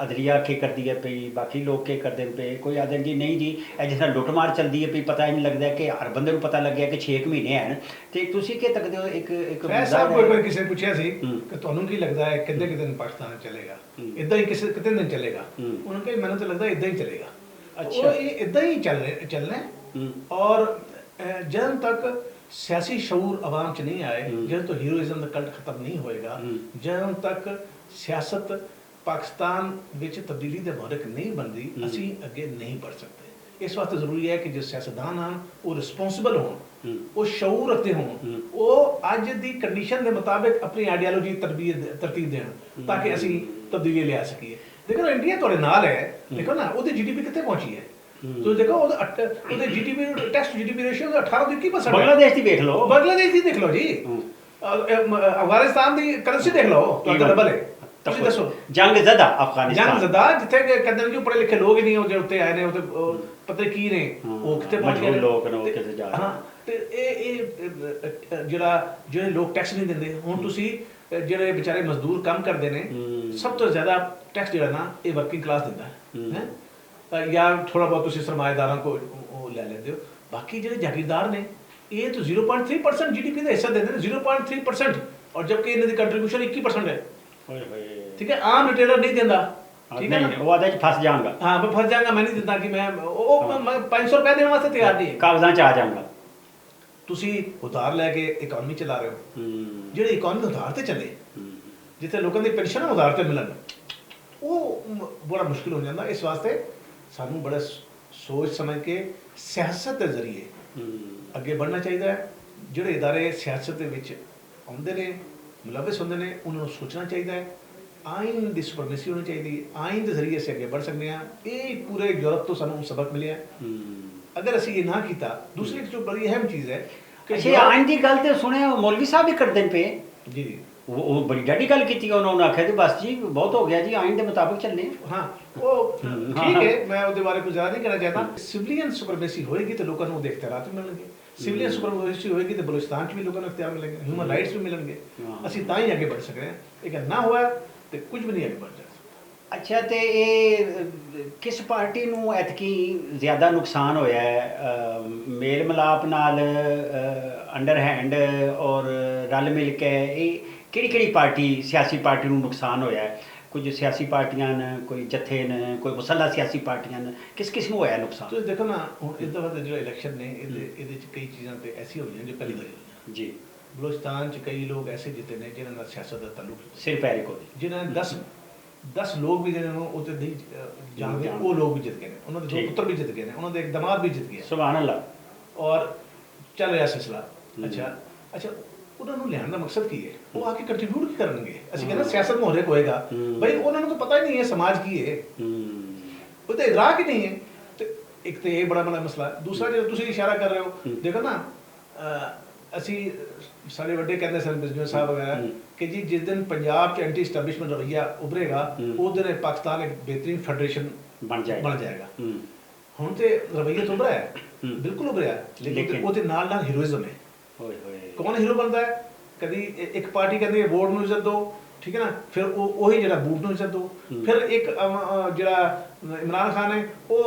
ਅਦਲੀਆ ਕੀ ਕਰਦੀ ਹੈ ਪਈ, ਬਾਕੀ ਲੋਕ ਕੀ ਕਰਦੇ ਨੇ ਪਏ, ਕੋਈ ਆਦਾ ਜੀ ਨਹੀਂ ਜੀ ਇਹ ਜਿਸ ਤਰ੍ਹਾਂ ਲੁੱਟਮਾਰ ਚੱਲਦੀ ਹੈ ਪਈ ਪਤਾ ਹੀ ਨਹੀਂ ਲੱਗਦਾ ਕਿ ਹਰ ਬੰਦੇ ਨੂੰ ਪਤਾ ਲੱਗਿਆ ਕਿ 6 ਮਹੀਨੇ ਹਨ। ਤੇ ਤੁਸੀਂ ਕੀ ਤੱਕਦੇ ਹੋ ਇੱਕ ਸਾਹਿਬ ਕੋਈ ਕਿਸੇ ਨੇ ਪੁੱਛਿਆ ਸੀ ਕਿ ਤੁਹਾਨੂੰ ਕੀ ਲੱਗਦਾ ਹੈ ਕਿੰਨੇ ਕਿ ਦਿਨ ਪਾਕਿਸਤਾਨ ਚੱਲੇਗਾ, ਇਦਾਂ ਹੀ ਕਿਸੇ ਕਿਤੇ ਦਿਨ ਚੱਲੇਗਾ? ਉਹਨਾਂ ਨੇ ਕਿਹਾ ਮੈਨੂੰ ਤਾਂ ਲੱਗਦਾ ਇਦਾਂ ਹੀ ਚੱਲੇਗਾ। ਅੱਛਾ, ਇਹ ਇਦਾਂ ਹੀ ਚੱਲਣਾ ਹੈ। और जब तक सियासी शऊर आवाम च नहीं आए, जब तो हीरोइज्म का कल्ट खत्म नहीं होएगा, जब तक सियासत पाकिस्तान विच तब्दीली दे महरक नहीं बनती, असी अगे नहीं बढ़ सकते। इस वास्ते जरूरी है कि जो सियासतदान हैं वो रिस्पोंसिबल हों, वो शऊर रखते हों, वो अज दी कंडीशन के मुताबिक अपनी आइडियालॉजी तरतीब देन ताकि असी तब्दीली ले आ सकीए। देखो ना इंडिया थोड़े नाल है, देखो ना वो GDP कितने पहुंची है, तो देखो ਉਹਦੇ ਜੀਡੀਪੀ ਟੈਸਟ ਜੀਡੀਪੀ ਰੇਸ਼ੀਓ 18 ਤੋਂ 21% ਬੰਗਲਾਦੇਸ਼ ਦੀ ਦੇਖ ਲਓ, ਬੰਗਲਾਦੇਸ਼ ਦੀ ਦੇਖ ਲਓ ਜੀ, ਅਫਗਾਨਿਸਤਾਨ ਦੀ ਕਰੰਸੀ ਦੇਖ ਲਓ, ਤੁਹਾਡਾ ਡਬਲ ਹੈ। ਤੁਸੀਂ ਦੱਸੋ ਜੰਗ ਜ਼ਦਾ ਅਫਗਾਨਿਸਤਾਨ, ਜੰਗ ਜ਼ਦਾ ਜਿੱਥੇ ਕਹਿੰਦੇ ਨੇ ਕਿ ਪੜ੍ਹੇ ਲਿਖੇ ਲੋਕ ਹੀ ਨਹੀਂ ਉਹਦੇ ਉੱਤੇ ਆਏ ਨੇ, ਉਹਦੇ ਪਤਾ ਕੀ ਨੇ ਉਹ ਕਿੱਥੇ ਪਹੁੰਚ ਗਏ ਲੋਕ ਨੇ, ਉਹ ਕਿੱਥੇ ਜਾ ਰਹੇ। ਹਾਂ, ਤੇ ਇਹ ਜਿਹੜੇ ਲੋਕ ਟੈਕਸ ਨਹੀਂ ਦਿੰਦੇ, ਹੁਣ ਤੁਸੀਂ ਜਿਹੜੇ ਵਿਚਾਰੇ ਮਜ਼ਦੂਰ ਕੰਮ ਕਰਦੇ ਨੇ, ਸਭ ਤੋਂ ਜ਼ਿਆਦਾ ਟੈਕਸ ਜਿਹੜਾ ਨਾ ਇਹ ਵਰਕਿੰਗ ਕਲਾਸ ਦਿੰਦਾ ਹੈ, या थोड़ा बहुत तुम सरमाएदारों को ले लेते हो। बाकी जो जागीरदार ने ये तो 0.3% GDP का हिस्सा देते हैं, 0.3%, और जबकि इन्हें कंट्रीब्यूशन 21% है। ठीक है, आम रिटेलर नहीं देता, ठीक है ना, वो आधा फंस जाऊंगा, हाँ मैं फंस जाऊंगा, मैं नहीं देता कि मैं 500 रुपए देने वास्ते तैयार नहीं है, कागजां च आ जाऊंगा। ਤੁਸੀਂ ਉਧਾਰ ਲੈ ਕੇ ਇਕਨੋਮੀ ਚਲਾ ਰਹੇ ਹੋ, ਜਿਹੜੀ ਇਕਨੋਮੀ ਉਧਾਰ ਤੇ ਚੱਲੇ, ਜਿੱਥੇ ਲੋਕਾਂ ਦੀ ਪੈਨਸ਼ਨ ਉਧਾਰ ਤੇ ਮਿਲਣ, ਉਹ ਬੜਾ ਮੁਸ਼ਕਿਲ ਹੋ ਜਾਂਦਾ। ਇਸ ਵਾਸਤੇ ਸਾਨੂੰ ਬੜਾ ਸੋਚ ਸਮਝ ਕੇ ਸਿਆਸਤ ਦੇ ਜ਼ਰੀਏ ਅੱਗੇ ਵਧਣਾ ਚਾਹੀਦਾ ਹੈ। ਜਿਹੜੇ ਇਦਾਰੇ ਸਿਆਸਤ ਦੇ ਵਿੱਚ ਆਉਂਦੇ ਨੇ, ਮੁਲਵਿਸ ਹੁੰਦੇ ਨੇ, ਉਹਨਾਂ ਨੂੰ ਸੋਚਣਾ ਚਾਹੀਦਾ ਹੈ। ਆਇਨ ਦੀ ਸੁਪਰਮੇਸੀ ਹੋਣੀ ਚਾਹੀਦੀ ਹੈ, ਆਇਨ ਦੇ ਜ਼ਰੀਏ ਅਸੀਂ ਅੱਗੇ बढ़ ਸਕਦੇ ਹਾਂ। ਇਹ ਪੂਰੇ ਯੂਰਪ ਤੋਂ ਸਾਨੂੰ ਸਬਕ ਮਿਲਿਆ। ਅਗਰ ਅਸੀਂ ਇਹ ਨਾ ਕੀਤਾ, ਦੂਸਰੀ ਇੱਕ ਜੋ ਬੜੀ ਅਹਿਮ ਚੀਜ਼ ਹੈ ਕਿ ਆਇਨ ਦੀ ਗੱਲ ਤੇ ਸੁਣਿਆ ਮੌਲਵੀ ਸਾਹਿਬ ਵੀ ਕਰਦੇ ਨੇ ਪਏ ਜੀ, ਉਹ ਬੜੀ ਡਾਢੀ ਗੱਲ ਕੀਤੀ, ਉਹਨਾਂ ਨੇ ਆਖਿਆ ਕਿ ਬਸ ਜੀ ਬਹੁਤ ਹੋ ਗਿਆ ਜੀ, ਆਇਨ ਦੇ ਮੁਤਾਬਿਕ ਚੱਲਣੇ। ਹਾਂ, ਉਹ ਠੀਕ ਹੈ, ਮੈਂ ਉਹਦੇ ਬਾਰੇ ਕੁਝ ਜ਼ਿਆਦਾ ਨਹੀਂ ਕਹਿਣਾ ਚਾਹਤਾ। ਸਿਵਲੀਅਨ ਸੁਪਰਮੇਸੀ ਹੋਏਗੀ ਤੇ ਲੋਕਾਂ ਨੂੰ ਉਹਦੇ ਇਖਤਿਆਰਾਤ ਵੀ ਮਿਲਣਗੇ, ਸਿਵਲੀਅਨ ਸੁਪਰਮੇਸੀ ਹੋਏਗੀ ਤੇ ਬਲੋਚਿਸਤਾਨ 'ਚ ਵੀ ਲੋਕਾਂ ਨੂੰ ਇਖਤਿਆਰ ਮਿਲਣਗੇ, ਹਿਊਮਨ ਰਾਈਟਸ ਵੀ ਮਿਲਣਗੇ। ਅਸੀਂ ਤਾਂ ਹੀ ਅੱਗੇ बढ़ ਸਕਦੇ ਹਾਂ। ਇਹ ਨਾ ਹੋਇਆ ਤੇ ਕੁਝ ਵੀ ਨਹੀਂ ਅੱਗੇ बढ़ ਜਾ। ਅੱਛਾ, ਤੇ ਇਹ ਕਿਸ ਪਾਰਟੀ ਨੂੰ ਐਤਕੀ ਜ਼ਿਆਦਾ ਨੁਕਸਾਨ ਹੋਇਆ ਹੈ? ਮੇਲ ਮਿਲਾਪ ਨਾਲ, ਅੰਡਰ ਹੈਂਡ ਔਰ ਰਲ ਮਿਲ ਕੇ, ਇਹ ਕਿਹੜੀ ਪਾਰਟੀ ਸਿਆਸੀ ਪਾਰਟੀ ਨੂੰ ਨੁਕਸਾਨ ਹੋਇਆ ਹੈ? ਕੁਝ ਸਿਆਸੀ ਪਾਰਟੀਆਂ ਨੇ, ਕੋਈ ਜਥੇ ਨੇ, ਕੋਈ ਮੁਸੱਲਾ ਸਿਆਸੀ ਪਾਰਟੀਆਂ ਨੇ, ਕਿਸ ਨੂੰ ਹੋਇਆ ਨੁਕਸਾਨ? ਤੁਸੀਂ ਦੇਖੋ ਨਾ, ਹੁਣ ਇਸ ਦਫਾ ਦੇ ਜਿਹੜਾ ਇਲੈਕਸ਼ਨ ਨੇ ਇਹਦੇ 'ਚ ਕਈ ਚੀਜ਼ਾਂ ਤੇ ਐਸੀ ਹੋਈਆਂ ਜੋ ਪਹਿਲੀ ਵਾਰੀ ਹੋਈਆਂ ਜੀ। ਬਲੋਚਿਸਤਾਨ 'ਚ ਕਈ ਲੋਕ ਐਸੇ ਜਿੱਤੇ ਨੇ ਜਿਨ੍ਹਾਂ ਨਾਲ ਸਿਆਸਤ ਦਾ ਤਾਲੁਕ ਸਿਰ ਪੈਰੀ ਕੋਈ, ਜਿਨ੍ਹਾਂ ਨੇ 10 ਲੋਕ ਵੀ ਜਿਹਨਾਂ ਨੂੰ ਉਹਤੇ ਨਹੀਂ ਜਾਣਦੇ, ਉਹ ਲੋਕ ਵੀ ਜਿੱਤ ਗਏ ਨੇ, ਉਹਨਾਂ ਦੇ 2 ਪੁੱਤਰ ਵੀ ਜਿੱਤ ਗਏ ਨੇ, ਉਹਨਾਂ ਦੇ ਇੱਕ ਦਮਾਦ ਵੀ ਜਿੱਤ ਗਿਆ। ਸੁਭਾਨ ਅੱਲਾਹ। ਔਰ ਚੱਲ ਰਿਹਾ ਸਿਲਸਿਲਾ। ਅੱਛਾ, ਉਹਨਾਂ ਨੂੰ ਲਿਆਉਣ ਦਾ ਮਕਸਦ ਕੀ ਹੈ? ਉਹ ਆ ਕੇ ਕੰਟਰੀਬਿਊਟ ਕੀ ਕਰਨਗੇ? ਅਸੀਂ ਕਹਿੰਦੇ ਸਿਆਸਤ ਮੁਹਰਕ ਹੋਏਗਾ, ਬਈ ਉਹਨਾਂ ਨੂੰ ਤਾਂ ਪਤਾ ਹੀ ਨਹੀਂ ਹੈ ਸਮਾਜ ਕੀ ਹੈ, ਉਹ ਤਾਂ ਇਦਰਾਕ ਹੀ ਨਹੀਂ ਹੈ। ਤੇ ਇੱਕ ਤੇ ਇਹ ਬੜਾ ਮਸਲਾ। ਦੂਸਰਾ ਜਿਹੜਾ ਤੁਸੀਂ ਇਸ਼ਾਰਾ ਕਰ ਰਹੇ ਹੋ, ਦੇਖੋ ਨਾ, ਅਸੀਂ ਸਾਡੇ ਵੱਡੇ ਕਹਿੰਦੇ ਸਨ ਬਿਜ਼ਨਸ ਸਾਹਿਬ ਵਗੈਰਾ ਕਿ ਜੀ ਜਿਸ ਦਿਨ ਪੰਜਾਬ 'ਚ ਐਂਟੀ ਐਸਟੈਬਲਿਸ਼ਮੈਂਟ ਰਵੱਈਆ ਉਭਰੇਗਾ, ਉਸ ਦਿਨ ਪਾਕਿਸਤਾਨ ਇੱਕ ਬਿਹਤਰੀਨ ਫੈਡਰੇਸ਼ਨ ਬਣ ਜਾਏਗਾ। ਹੁਣ ਤੇ ਰਵੱਈਆ ਤਾਂ ਉਭਰਿਆ ਹੈ, ਬਿਲਕੁਲ ਉਭਰਿਆ, ਲੇਕਿਨ ਉਹਦੇ ਨਾਲ ਨਾਲ ਹੀਰੋਇਜ਼ਮ ਹੈ। ਕੌਣ ਹੀਰੋ ਬਣਦਾ ਹੈ? ਕਦੀ ਇੱਕ ਪਾਰਟੀ ਕਹਿੰਦੀ ਹੈ ਵੋਟ ਨੂੰ ਇੱਜ਼ਤ ਦਿਓ, ਠੀਕ ਹੈ ਨਾ, ਫਿਰ ਉਹੀ ਜਿਹੜਾ ਬੂਟ ਨੂੰ ਇੱਜ਼ਤ ਦਿਓ। ਫਿਰ ਇੱਕ ਜਿਹੜਾ ਇਮਰਾਨ ਖਾਨ ਹੈ, ਉਹ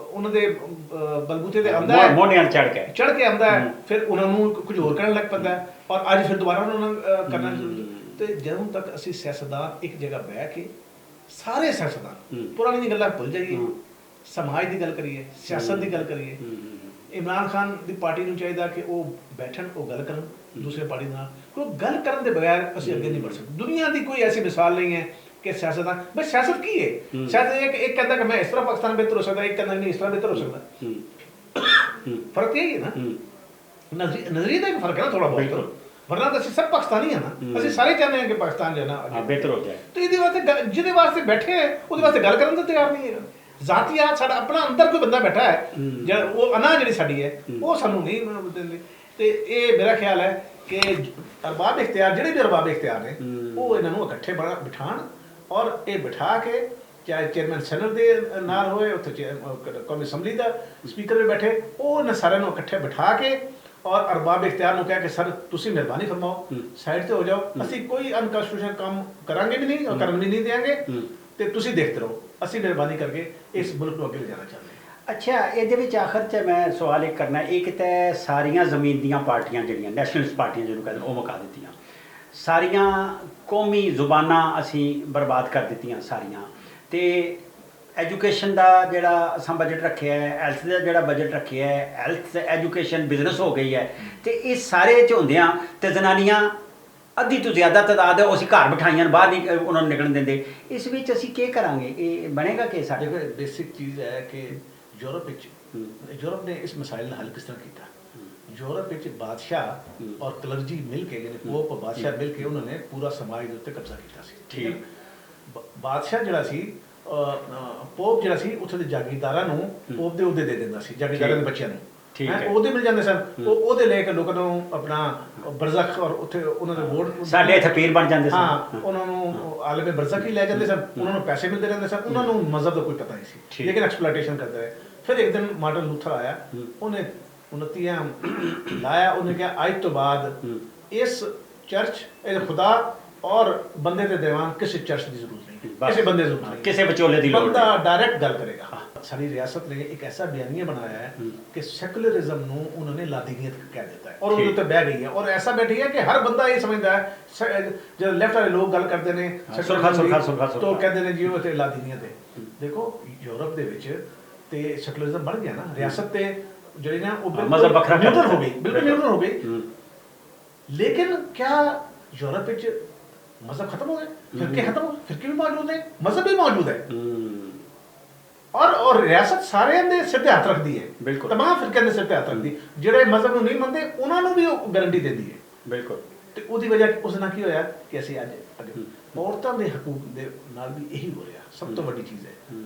ਉਹਨਾਂ ਦੇ ਬਲਬੂਤੇ ਤੇ ਆਉਂਦਾ ਹੈ, ਮੋਢਿਆਂ ਚੜ ਕੇ ਆਉਂਦਾ ਹੈ, ਫਿਰ ਉਹਨਾਂ ਨੂੰ ਕੁਝ ਹੋਰ ਕਰਨ ਲੱਗ ਪੈਂਦਾ ਹੈ, ਔਰ ਅੱਜ ਫਿਰ ਦੁਬਾਰਾ ਉਹਨਾਂ ਨੂੰ ਕਰਨਾ। ਤੇ ਜਦੋਂ ਤੱਕ ਅਸੀਂ ਸਿਆਸਤਦਾਨ ਇੱਕ ਜਗ੍ਹਾ ਬਹਿ ਕੇ ਸਾਰੇ ਸਿਆਸਤਦਾਨ ਪੁਰਾਣੀਆਂ ਗੱਲਾਂ ਭੁੱਲ ਜਾਈਏ, ਸਮਾਜ ਦੀ ਗੱਲ ਕਰੀਏ, ਸਿਆਸਤ ਦੀ ਗੱਲ ਕਰੀਏ। ਇਮਰਾਨ ਖਾਨ ਦੀ ਪਾਰਟੀ ਨੂੰ ਚਾਹੀਦਾ ਕਿ ਉਹ ਬੈਠਣ, ਉਹ ਗੱਲ ਕਰਨ ਦੂਸਰੇ ਪਾਰਟੀ ਨਾਲ। ਕਿਉਂਕਿ ਗੱਲ ਕਰਨ ਦੇ ਬਗੈਰ ਅਸੀਂ ਅੱਗੇ ਨਹੀਂ बढ़ ਸਕਦੇ। ਦੁਨੀਆ ਦੀ ਕੋਈ ਐਸੀ ਮਿਸਾਲ ਨਹੀਂ ਹੈ ਕਿ ਸਿਆਸਤਦਾਨ, ਬਈ ਸਿਆਸਤ ਕੀ ਹੈ? ਸਿਆਸਤ ਇਹ ਕਿ ਇੱਕ ਕਹਿੰਦਾ ਕਿ ਮੈਂ ਇਸ ਤਰ੍ਹਾਂ ਪਾਕਿਸਤਾਨ ਬਿਹਤਰ ਹੋ ਸਕਦਾ, ਇੱਕ ਕਹਿੰਦਾ ਨਹੀਂ ਇਸ ਤਰ੍ਹਾਂ ਬਿਹਤਰ ਹੋ ਸਕਦਾ। ਫਰਕ ਇਹ ਹੈ ਨਾ, ਨਜ਼ਰੀਏ ਦਾ ਇੱਕ ਫਰਕ ਹੈ ਨਾ ਥੋੜਾ ਬਹੁਤ। ਵਰਨਾ ਤਾਂ ਅਸੀਂ ਸਭ ਪਾਕਿਸਤਾਨੀ ਹਾਂ ਨਾ, ਅਸੀਂ ਸਾਰੇ ਚਾਹੁੰਦੇ ਹਾਂ ਕਿ ਪਾਕਿਸਤਾਨ ਜੋ ਹੈ ਨਾ ਬਿਹਤਰ ਹੋ ਜਾਏ। ਤੇ ਇਹਦੇ ਵਾਸਤੇ ਜਿਹਦੇ ਵਾਸਤੇ ਬੈਠੇ ਹੈ ਉਹਦੇ ਵਾਸਤੇ ਗੱਲ ਕਰਨ ਦਾ ਤਿਆਰ ਨਹੀਂ ਹੈਗਾ। ਜ਼ਾਤੀਆਤ ਸਾਡਾ ਆਪਣਾ ਅੰਦਰ ਕੋਈ ਬੰਦਾ ਬੈਠਾ ਹੈ ਜਿਹੜਾ ਉਹ ਅਨਾ ਜਿਹੜੀ ਸਾਡੀ ਹੈ ਉਹ ਸਾਨੂੰ ਨਹੀਂ ਦਿੰਦੇ। ਤੇ ਇਹ ਮੇਰਾ ਖਿਆਲ ਹੈ ਕਿ ਅਰਬਾਬ ਇਖਤਿਆਰ ਜਿਹੜੇ ਵੀ ਅਰਬਾਬ ਇਖਤਿਆਰ ਨੇ ਉਹ ਇਹਨਾਂ ਨੂੰ ਇਕੱਠੇ ਬਿਠਾਣ ਔਰ ਇਹ ਬਿਠਾ ਕੇ ਚਾਹੇ ਚੇਅਰਮੈਨ ਸੈਨੇਟ ਦੇ ਨਾਲ ਹੋਏ, ਉੱਥੇ ਕੌਮੀ ਅਸੈਂਬਲੀ ਦਾ ਸਪੀਕਰ ਵੀ ਬੈਠੇ, ਉਹ ਇਹਨਾਂ ਸਾਰਿਆਂ ਨੂੰ ਇਕੱਠੇ ਬਿਠਾ ਕੇ ਔਰ ਅਰਬਾਬ ਇਖਤਿਆਰ ਨੂੰ ਕਹਿ ਕੇ ਸਰ ਤੁਸੀਂ ਮਿਹਰਬਾਨੀ ਫਰਮਾਓ ਸਾਈਡ ਤੇ ਹੋ ਜਾਓ, ਅਸੀਂ ਕੋਈ ਅਨਕਨਸਟੀਟਿਊਸ਼ਨਲ ਕੰਮ ਕਰਾਂਗੇ ਵੀ ਨਹੀਂ ਔਰ ਕਰਨ ਵੀ ਨਹੀਂ ਦੇਵਾਂਗੇ ਤੇ ਤੁਸੀਂ ਦੇਖਦੇ ਰਹੋ, ਅਸੀਂ ਮਿਹਰਬਾਨੀ ਕਰਕੇ ਇਸ ਮੁਲਕ ਨੂੰ ਅੱਗੇ ਲਿਜਾਣਾ ਚਾਹੁੰਦੇ ਹਾਂ। ਅੱਛਾ, ਇਹਦੇ ਵਿੱਚ ਆਖਰ 'ਚ ਮੈਂ ਸਵਾਲ ਇੱਕ ਕਰਨਾ, ਇੱਕ ਤਾਂ ਸਾਰੀਆਂ ਜ਼ਮੀਨ ਦੀਆਂ ਪਾਰਟੀਆਂ ਜਿਹੜੀਆਂ ਨੈਸ਼ਨਲਿਸਟ ਪਾਰਟੀਆਂ ਜਿਹਨੂੰ ਕਹਿੰਦੇ ਉਹ ਮੁਕਾ ਦਿੱਤੀਆਂ, ਸਾਰੀਆਂ ਕੌਮੀ ਜ਼ੁਬਾਨਾਂ ਅਸੀਂ ਬਰਬਾਦ ਕਰ ਦਿੱਤੀਆਂ ਸਾਰੀਆਂ, ਤੇ ਐਜੂਕੇਸ਼ਨ ਦਾ ਜਿਹੜਾ ਅਸਾਂ ਬਜਟ ਰੱਖਿਆ ਹੈ, ਹੈਲਥ ਦਾ ਜਿਹੜਾ ਬਜਟ ਰੱਖਿਆ ਹੈ, ਹੈਲਥ ਐਜੂਕੇਸ਼ਨ ਬਿਜ਼ਨਸ ਹੋ ਗਈ ਹੈ, ਤੇ ਇਹ ਸਾਰੇ 'ਚ ਹੁੰਦਿਆਂ ਤੇ ਜ਼ਨਾਨੀਆਂ ਅੱਧੀ ਤੋਂ ਜ਼ਿਆਦਾ ਤਾਦਾਦ ਹੈ ਉਹ ਅਸੀਂ ਘਰ ਬਿਠਾਈਆਂ ਬਾਹਰ ਨਹੀਂ ਉਹਨਾਂ ਨੂੰ ਨਿਕਲਣ ਦਿੰਦੇ, ਇਸ ਵਿੱਚ ਅਸੀਂ ਕੀ ਕਰਾਂਗੇ? ਇਹ ਬਣੇਗਾ ਕਿ ਸਾਡੇ ਦੇਖੋ ਬੇਸਿਕ ਚੀਜ਼ ਹੈ ਕਿ ਯੂਰਪ ਨੇ ਇਸ ਮਸਾਇਲ ਦਾ ਹੱਲ ਕਿਸ ਤਰ੍ਹਾਂ ਕੀਤਾ। ਯੂਰਪ ਵਿੱਚ ਬਾਦਸ਼ਾਹ ਔਰ ਕਲਰਜੀ ਮਿਲ ਕੇ ਯਾਨੀ ਪੋਪ ਬਾਦਸ਼ਾਹ ਮਿਲ ਕੇ ਉਹਨਾਂ ਨੇ ਪੂਰਾ ਸਮਾਜ ਦੇ ਉੱਤੇ ਕਬਜ਼ਾ ਕੀਤਾ ਸੀ। ਠੀਕ, ਬਾਦਸ਼ਾਹ ਜਿਹੜਾ ਸੀ ਪੋਪ ਜਿਹੜਾ ਸੀ ਉੱਥੇ ਦੇ ਜਾਗੀਰਦਾਰਾਂ ਨੂੰ ਪੋਪ ਦੇ ਅਹੁਦੇ ਦੇ ਦਿੰਦਾ ਸੀ, ਜਾਗੀਰਦਾਰਾਂ ਦੇ ਬੱਚਿਆਂ ਨੂੰ ਉਹਦੇ ਮਿਲ ਜਾਂਦੇ ਸਨ, ਉਹ ਉਹਦੇ ਲੈ ਕੇ ਲੋਕਾਂ ਨੂੰ ਆਪਣਾ ਬਰਜ਼ਖ ਔਰ ਉੱਥੇ ਉਹਨਾਂ ਦੇ ਵੋਟ ਸਾਡੇ ਇੱਥੇ ਪੀਰ ਬਣ ਜਾਂਦੇ ਸਨ, ਹਾਂ ਉਹਨਾਂ ਨੂੰ ਆਲਮੇ ਬਰਜ਼ਖ ਹੀ ਲੈ ਜਾਂਦੇ ਸਨ, ਉਹਨਾਂ ਨੂੰ ਪੈਸੇ ਮਿਲਦੇ ਰਹਿੰਦੇ ਸਨ, ਉਹਨਾਂ ਨੂੰ ਮਜ਼ਹਬ ਦਾ ਕੋਈ ਪਤਾ ਨਹੀਂ ਸੀ, ਲੇਕਿਨ ਐਕਸਪਲੋਇਟੇਸ਼ਨ ਕਰਦੇ ਰਹੇ। ਫਿਰ ਇੱਕ ਦਿਨ ਮਾਰਟਨ ਲੂਥਰ ਆਇਆ, ਉਹਨੇ 29 ਲਾਇਆ, ਉਹਨੇ ਕਿਹਾ ਅੱਜ ਤੋਂ ਬਾਅਦ ਇਸ ਚਰਚ ਇਹ ਖੁਦਾ ਔਰ ਬੰਦੇ ਦੇ ਦੀਵਾਨ ਕਿਸੇ ਚਰਚ ਦੀ ਜ਼ਰੂਰਤ ਨਹੀਂ, ਕਿਸੇ ਬੰਦੇ ਦੀ ਜ਼ਰੂਰਤ ਨਹੀਂ, ਕਿਸੇ ਵਿਚੋਲੇ ਦੀ ਲੋੜ ਨਹੀਂ, ਬੰਦਾ ਡਾਇਰੈਕਟ ਗੱਲ ਕਰੇਗਾ। ਸਾਡੀ ਰਿਆਸਤ ਨੇ ਇੱਕ ਐਸਾ ਬਿਆਨੀਆ ਬਣਾਇਆ ਹੈ ਕਿ ਸੈਕੂਲਰਿਜ਼ਮ ਨੂੰ ਉਹਨਾਂ ਨੇ ਲਾਦੀਨੀਅਤ ਕਹਿ ਦਿੱਤਾ ਹੈ ਔਰ ਉਹਦੇ ਉੱਤੇ ਬਹਿ ਗਈ ਹੈ ਔਰ ਐਸਾ ਬੈਠੀ ਹੈ ਕਿ ਹਰ ਬੰਦਾ ਇਹ ਸਮਝਦਾ ਹੈ, ਜਦ ਲੈਫਟ ਵਾਲੇ ਲੋਕ ਗੱਲ ਕਰਦੇ ਨੇ ਤਾਂ ਕਹਿੰਦੇ ਨੇ ਜੀ ਉਹ ਤੇ ਲਾਦੀਨੀਅਤ ਹੈ। ਦੇਖੋ ਯੂਰਪ ਦੇ ਵਿੱਚ ਤੇ ਸੈਕੂਲਰਿਜ਼ਮ ਬਣ ਗਿਆ ਨਾ, ਰਿਆਸਤ ਤੇ ਜਿਹੜੀ ਨਾ ਉਹ ਮਜ਼ਹਬ ਵੱਖਰਾ ਨਿਊਟਰਲ ਹੋ ਗਈ, ਬਿਲਕੁਲ ਨਿਊਟਰਲ ਹੋ ਗਈ। ਲੇਕਿਨ ਕਿਆ ਯੂਰਪ ਵਿੱਚ ਮਜ਼ਹਬ ਖਤਮ ਹੋ ਗਏ? ਫਿਰਕੇ ਖਤਮ ਹੋ ਗਏ? ਫਿਰਕੇ ਵੀ ਮੌਜੂਦ ਹੈ, ਮਜ਼ਹਬ ਵੀ ਮੌਜੂਦ ਹੈ ਔਰ ਰਿਆਸਤ ਸਾਰਿਆਂ ਦੇ ਸਿਰ ਤੇ ਹੱਥ ਰੱਖਦੀ ਹੈ, ਤਮਾਮ ਫਿਰਕਿਆਂ ਦੇ ਸਿਰ ਤੇ ਹੱਥ ਰੱਖਦੀ, ਜਿਹੜੇ ਮਜ਼ਹਬ ਨੂੰ ਨਹੀਂ ਮੰਨਦੇ ਉਹਨਾਂ ਨੂੰ ਵੀ ਉਹ ਗਾਰੰਟੀ ਦਿੰਦੀ ਹੈ। ਬਿਲਕੁਲ, ਤੇ ਉਹਦੀ ਵਜ੍ਹਾ ਉਸ ਨਾਲ ਕੀ ਹੋਇਆ ਕਿ ਅਸੀਂ ਅੱਜ ਅੱਗੇ ਔਰਤਾਂ ਦੇ ਹਕੂਕ ਦੇ ਨਾਲ ਵੀ ਇਹੀ ਹੋ ਰਿਹਾ, ਸਭ ਤੋਂ ਵੱਡੀ ਚੀਜ਼ ਹੈ।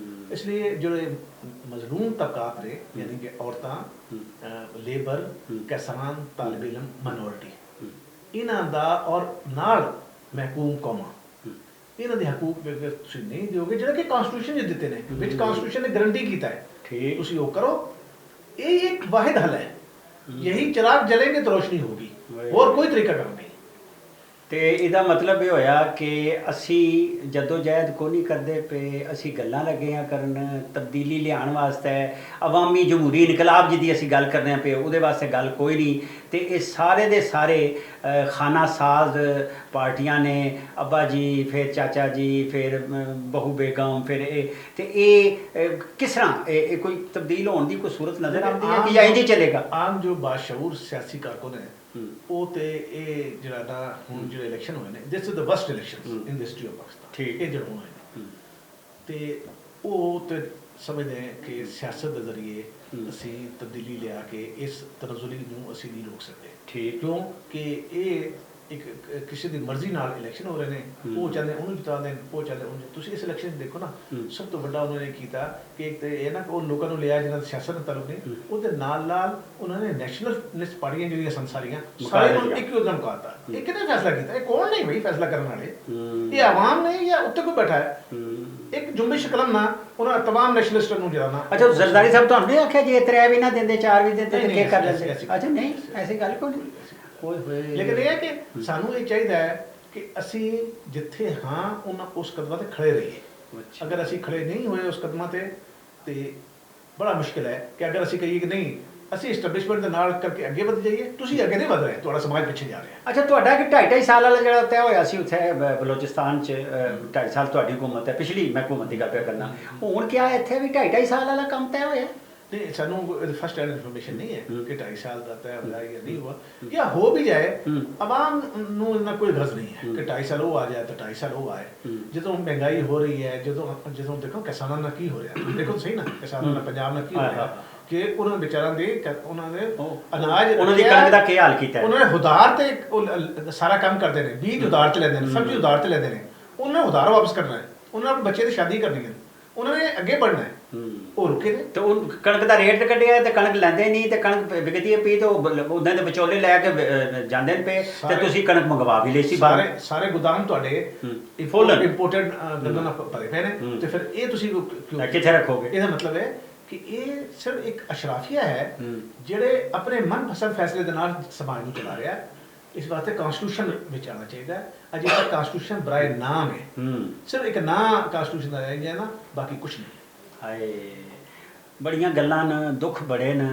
ਇਸ ਲਈ ਜਿਹੜੇ ਮਜ਼ਲੂਮ ਤਬਕਾਤ ਨੇ ਯਾਨੀ ਕਿ ਔਰਤਾਂ, ਲੇਬਰ, ਕਿਸਾਨ, ਤਾਲਿਬ ਇਲਮ, ਮਾਈਨੋਰਿਟੀ, ਇਹਨਾਂ ਦਾ ਔਰ ਨਾਲ ਮਹਿਕੂਮ ਕੌਮਾਂ, ਇਹਨਾਂ ਦੇ ਹਕੂਕ ਤੁਸੀਂ ਨਹੀਂ ਦਿਓਗੇ ਜਿਹੜੇ ਕਿ ਕਨਸਟੀਟਿਊਸ਼ਨ ਨੇ ਦਿੱਤੇ ਨੇ, ਵਿੱਚ ਕਨਸਟੀਟਿਊਸ਼ਨ ਨੇ ਗਾਰੰਟੀ ਕੀਤਾ ਹੈ, ਠੀਕ ਤੁਸੀਂ ਉਹ ਕਰੋ। ਇਹ ਇੱਕ ਵਾਹਿਦ ਹੱਲ ਹੈ, ਯਹੀ ਚਿਰਾਗ ਜਲੇਂਗੇ ਤਾਂ ਰੋਸ਼ਨੀ ਹੋਗੀ, ਹੋਰ ਕੋਈ ਤਰੀਕਾ ਕੰਮ ਨਹੀਂ। ਤੇ ਇਹਦਾ ਮਤਲਬ ਇਹ ਹੋਇਆ ਕਿ ਅਸੀਂ ਜਦੋਂ ਜਹਿਦ ਕੋ ਨਹੀਂ ਕਰਦੇ ਪਏ, ਅਸੀਂ ਗੱਲਾਂ ਲੱਗੇ ਆ ਕਰਨ ਤਬਦੀਲੀ ਲਿਆਉਣ ਵਾਸਤੇ, ਅਵਾਮੀ ਜਮਹੂਰੀ ਇਨਕਲਾਬ ਜਿਹਦੀ ਅਸੀਂ ਗੱਲ ਕਰਦੇ ਪਏ ਉਹਦੇ ਵਾਸਤੇ ਗੱਲ ਕੋਈ ਨਹੀਂ, ਤੇ ਇਹ ਸਾਰੇ ਦੇ ਸਾਰੇ ਖਾਨਾ ਸਾਜ਼ ਪਾਰਟੀਆਂ ਨੇ, ਅੱਬਾ ਜੀ ਫਿਰ ਚਾਚਾ ਜੀ ਫਿਰ ਬਹੂ ਬੇਗਮ ਫਿਰ ਇਹ, ਤੇ ਇਹ ਕਿਸ ਤਰ੍ਹਾਂ ਇਹ ਕੋਈ ਤਬਦੀਲ ਹੋਣ ਦੀ ਕੋਈ ਸੂਰਤ ਨਜ਼ਰ ਆਉਂਦੀ ਹੈ ਕਿ ਇੰਜ ਹੀ ਚੱਲੇਗਾ? ਆਮ ਜੋ ਬਾਸ਼ਊਰ ਸਿਆਸੀ ਕਾਰਕੁਨ ਹੈ ਉਹ ਤੇ ਇਹ ਜਿਹੜਾ ਨਾ ਹੁਣ ਜਿਹੜੇ ਇਲੈਕਸ਼ਨ ਹੋਏ ਨੇ, this is the worst election in the history of Pakistan, ਠੀਕ ਇਹ ਜਿਹੜਾ ਹੋਏ ਨੇ, ਤੇ ਉਹ ਤੇ ਸਮਝਦੇ ਹੈ ਕਿ ਸਿਆਸਤ ਦੇ ਜ਼ਰੀਏ ਅਸੀਂ ਤਬਦੀਲੀ ਲਿਆ ਕੇ ਇਸ ਤਨਜ਼ੁਲੀ ਨੂੰ ਅਸੀਂ ਨਹੀਂ ਰੋਕ ਸਕਦੇ, ਠੀਕ ਕਿਉਂਕਿ ਇਹ ਇੱਕ ਕਿਸੇ ਦੀ ਮਰਜ਼ੀ ਨਾਲ ਇਲੈਕਸ਼ਨ ਹੋ ਰਹੇ ਨੇ, ਉਹ ਚਾਹੁੰਦੇ ਉਹਨੂੰ ਜਿਤਾ ਦੇਣ, ਉਹ ਚਾਹੁੰਦੇ ਉਹਨੂੰ। ਤੁਸੀਂ ਇਸ ਇਲੈਕਸ਼ਨ ਦੇਖੋ ਨਾ, ਸਭ ਤੋਂ ਵੱਡਾ ਉਹਨਾਂ ਨੇ ਕੀਤਾ ਕਿ ਇੱਕ ਤੇ ਇਹ ਨਾ ਉਹ ਲੋਕਾਂ ਨੂੰ ਲਿਆ ਜਿਹਨਾਂ ਦਾ ਸਿਆਸਤ ਨਾਲ ਤਾਲੁਕ ਨਹੀਂ, ਉਹਦੇ ਨਾਲ ਨਾਲ ਉਹਨਾਂ ਨੇ ਨੈਸ਼ਨਲਿਸਟ ਪਾਰਟੀਆਂ ਜਿਹੜੀਆਂ ਸਨ ਸਾਰੀਆਂ ਨੂੰ ਇੱਕ ਉਦਮ ਕਰਤਾ। ਇਹ ਕਿਹਨੇ ਫੈਸਲਾ ਕੀਤਾ? ਇਹ ਕੌਣ ਨਹੀਂ ਬਈ ਫੈਸਲਾ ਕਰਨ ਵਾਲੇ, ਇਹ ਆਵਾਮ ਨੇ ਜਾਂ ਉੱਤੇ ਕੋਈ ਬੈਠਾ ਹੈ? ਇੱਕ ਜੁੰਬਿਸ਼ ਕਲਮ ਨਾ ਉਹਨਾਂ ਤਮਾਮ ਨੈਸ਼ਨਲਿਸਟਾਂ ਨੂੰ ਜਿਹੜਾ ਨਾ। ਅੱਛਾ, ਜ਼ਰਦਾਰੀ ਸਾਹਿਬ ਤੁਹਾਨੂੰ ਨਹੀਂ ਆਖਿਆ ਜੇ 3 ਵੀ ਨਾ ਦਿੰਦੇ 4 ਵੀ ਦਿੰਦੇ ਤੇ ਕੀ ਕਰ ਲੈਂਦੇ? ਅੱਛਾ ਨਹੀਂ, ਐਸੀ ਗੱਲ ਕੋਈ ਨਹੀਂ। ਲੇਕਿਨ ਇਹ ਹੈ ਕਿ ਸਾਨੂੰ ਇਹ ਚਾਹੀਦਾ ਹੈ ਕਿ ਅਸੀਂ ਜਿੱਥੇ ਹਾਂ ਉਹਨਾਂ ਉਸ ਕਦਮਾਂ ਤੇ ਖੜੇ ਰਹੀਏ। ਅਗਰ ਅਸੀਂ ਖੜੇ ਨਹੀਂ ਹੋਏ ਉਸ ਕਦਮਾਂ ਤੇ ਬੜਾ ਮੁਸ਼ਕਿਲ ਹੈ ਕਿ ਅਗਰ ਅਸੀਂ ਕਹੀਏ ਕਿ ਨਹੀਂ ਅਸੀਂ ਐਸਟੈਬਲਿਸ਼ਮੈਂਟ ਦੇ ਨਾਲ ਕਰਕੇ ਅੱਗੇ ਵਧ ਜਾਈਏ, ਤੁਸੀਂ ਅੱਗੇ ਨਹੀਂ ਵਧ ਰਹੇ, ਤੁਹਾਡਾ ਸਮਾਜ ਪਿੱਛੇ ਜਾ ਰਿਹਾ। ਅੱਛਾ, ਤੁਹਾਡਾ ਕਿ 2.5 ਸਾਲ ਵਾਲਾ ਜਿਹੜਾ ਤੈਅ ਹੋਇਆ ਸੀ ਉੱਥੇ ਬਲੋਚਿਸਤਾਨ 'ਚ, 2.5 ਸਾਲ ਤੁਹਾਡੀ ਹੁਕੂਮਤ ਹੈ, ਪਿਛਲੀ ਮੈਂ ਹੁਕੂਮਤ ਦੀ ਗੱਲ ਕਰਨਾ, ਹੁਣ ਕਿਆ ਇੱਥੇ ਵੀ 2.5 ਸਾਲ ਵਾਲਾ ਕੰਮ ਤੈਅ ਹੋਇਆ? नहीं, सानू फर्स्ट हैंड इन्फॉर्मेशन नहीं है कि 2.5 साल का तय हो जाए या नहीं हुआ, या हो भी जाए आवाम नू इतना कोई गरज नहीं है कि 2.5 साल वो आ जाए तो 2.5 साल वो आए। जो महंगाई हो रही है, जो देखो किसानों ना की हो रहा है, देखो सही ना किसानों ना पंजाब ना की हो रहा है कि उन्होंने बेचारा दे उन्होंने अनाज उन्होंने कणक दा की हाल कीता है, उन्होंने उधार ते सारा काम करते हैं, बीज उधार ते लेंदे ने, सब्जी उधार ते लेंदे ने, उन्होंने उधार वापस करना है, उन्होंने अपने बच्चे दी शादी करनी है, ਉਹਨਾਂ ਨੇ ਅੱਗੇ बढ़ना ਹੈ, ਉਹ ਰੁਕੇ ਨੇ। ਤੇ ਉਹ ਕਣਕ ਦਾ ਰੇਟ ਕੱਢਿਆ ਤੇ ਕਣਕ ਲੈਂਦੇ ਨਹੀਂ, ਤੇ ਕਣਕ ਵਿਕਦੀ ਹੈ ਪਈ, ਤੇ ਉਹਨਾਂ ਦੇ ਵਿਚੋਲੇ ਲੈ ਕੇ ਜਾਂਦੇ ਨੇ ਪਏ, ਤੇ ਤੁਸੀਂ ਕਣਕ ਮੰਗਵਾ ਵੀ ਲਈ ਸੀ ਬਾਹਰ। ਸਾਰੇ ਗੋਦਾਮ ਤੁਹਾਡੇ Full ਨੇ। ਇੰਪੋਰਟਡ ਗੰਨਾਂ ਨਾਲ ਭਰੇ ਪਏ ਨੇ, ਤੇ ਫਿਰ ਇਹ ਤੁਸੀਂ ਕਿਉਂ ਕਿੱਥੇ ਰੱਖੋਗੇ? ਇਹਦਾ ਮਤਲਬ ਹੈ ਕਿ ਇਹ ਸਿਰਫ ਇੱਕ ਅਸ਼ਰਾਫੀਆ ਹੈ ਜਿਹੜੇ ਆਪਣੇ ਮਨਪਸੰਦ ਫੈਸਲੇ ਦੇ ਨਾਲ ਸਮਾਜ ਨੂੰ ਚਲਾ ਰਿਹਾ ਹੈ। ਇਸ ਵਾਸਤੇ ਕਨਸਟੀਟਿਊਸ਼ਨ ਵਿੱਚ ਆਉਣਾ ਚਾਹੀਦਾ ਹੈ। ਅਜੇ ਤੱਕ ਕਨਸਟੀਟਿਊਸ਼ਨ ਬਰਾਏ ਨਾਮ ਹੈ, ਸਿਰਫ ਇੱਕ ਨਾਂ ਕਨਸਟੀਟਿਊਸ਼ਨ ਦਾ ਰਹਿ ਗਿਆ ਨਾ, ਬਾਕੀ ਕੁਝ ਨਹੀਂ। ਹਾਏ, ਬੜੀਆਂ ਗੱਲਾਂ ਨੇ, ਦੁੱਖ ਬੜੇ ਨੇ।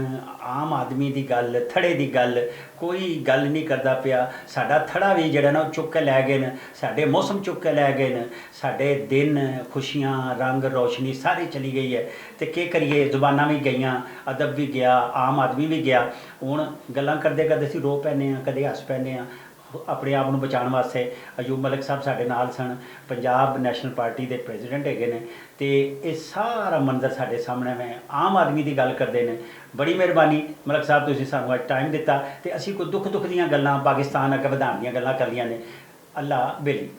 ਆਮ ਆਦਮੀ ਦੀ ਗੱਲ, ਥੜੇ ਦੀ ਗੱਲ ਕੋਈ ਗੱਲ ਨਹੀਂ ਕਰਦਾ ਪਿਆ। ਸਾਡਾ ਥੜਾ ਵੀ ਜਿਹੜਾ ਨਾ ਉਹ ਚੁੱਕ ਕੇ ਲੈ ਗਏ ਨੇ, ਸਾਡੇ ਮੌਸਮ ਚੁੱਕ ਕੇ ਲੈ ਗਏ ਨੇ, ਸਾਡੇ ਦਿਨ, ਖੁਸ਼ੀਆਂ, ਰੰਗ ਰੋਸ਼ਨੀ ਸਾਰੀ ਚਲੀ ਗਈ ਹੈ। ਤੇ ਕੀ ਕਰੀਏ, ਜ਼ੁਬਾਨਾਂ ਵੀ ਗਈਆਂ, ਅਦਬ ਵੀ ਗਿਆ, ਆਮ ਆਦਮੀ ਵੀ ਗਿਆ। ਹੁਣ ਗੱਲਾਂ ਕਰਦੇ ਕਰਦੇ ਅਸੀਂ ਰੋ ਪੈਂਦੇ ਹਾਂ, ਕਦੇ ਹੱਸ ਪੈਂਦੇ ਹਾਂ। ਆਪਣੇ ਆਪ ਨੂੰ ਬਚਾਉਣ ਵਾਸਤੇ ਅਯੂਬ ਮਲਿਕ ਸਾਹਿਬ ਸਾਡੇ ਨਾਲ ਸਨ, ਪੰਜਾਬ ਨੈਸ਼ਨਲ ਪਾਰਟੀ ਦੇ ਪ੍ਰੈਜ਼ੀਡੈਂਟ ਹੈਗੇ ਨੇ, ਤੇ ਇਹ ਸਾਰਾ ਮੰਜ਼ਰ ਸਾਡੇ ਸਾਹਮਣੇ ਹੈ। ਆਮ ਆਦਮੀ ਦੀ ਗੱਲ ਕਰਦੇ ਨੇ। ਬੜੀ ਮਿਹਰਬਾਨੀ ਮਲਿਕ ਸਾਹਿਬ, ਤੁਸੀਂ ਸਾਨੂੰ ਅੱਜ ਟਾਈਮ ਦਿੱਤਾ, ਤੇ ਅਸੀਂ ਕੋਈ ਦੁੱਖ ਦੀਆਂ ਗੱਲਾਂ, ਪਾਕਿਸਤਾਨ ਅੱਗੇ ਵਧਾਉਣ ਦੀਆਂ ਗੱਲਾਂ ਕਰ ਲਈਆਂ ਨੇ। ਅੱਲਾ ਬੇਲੀ।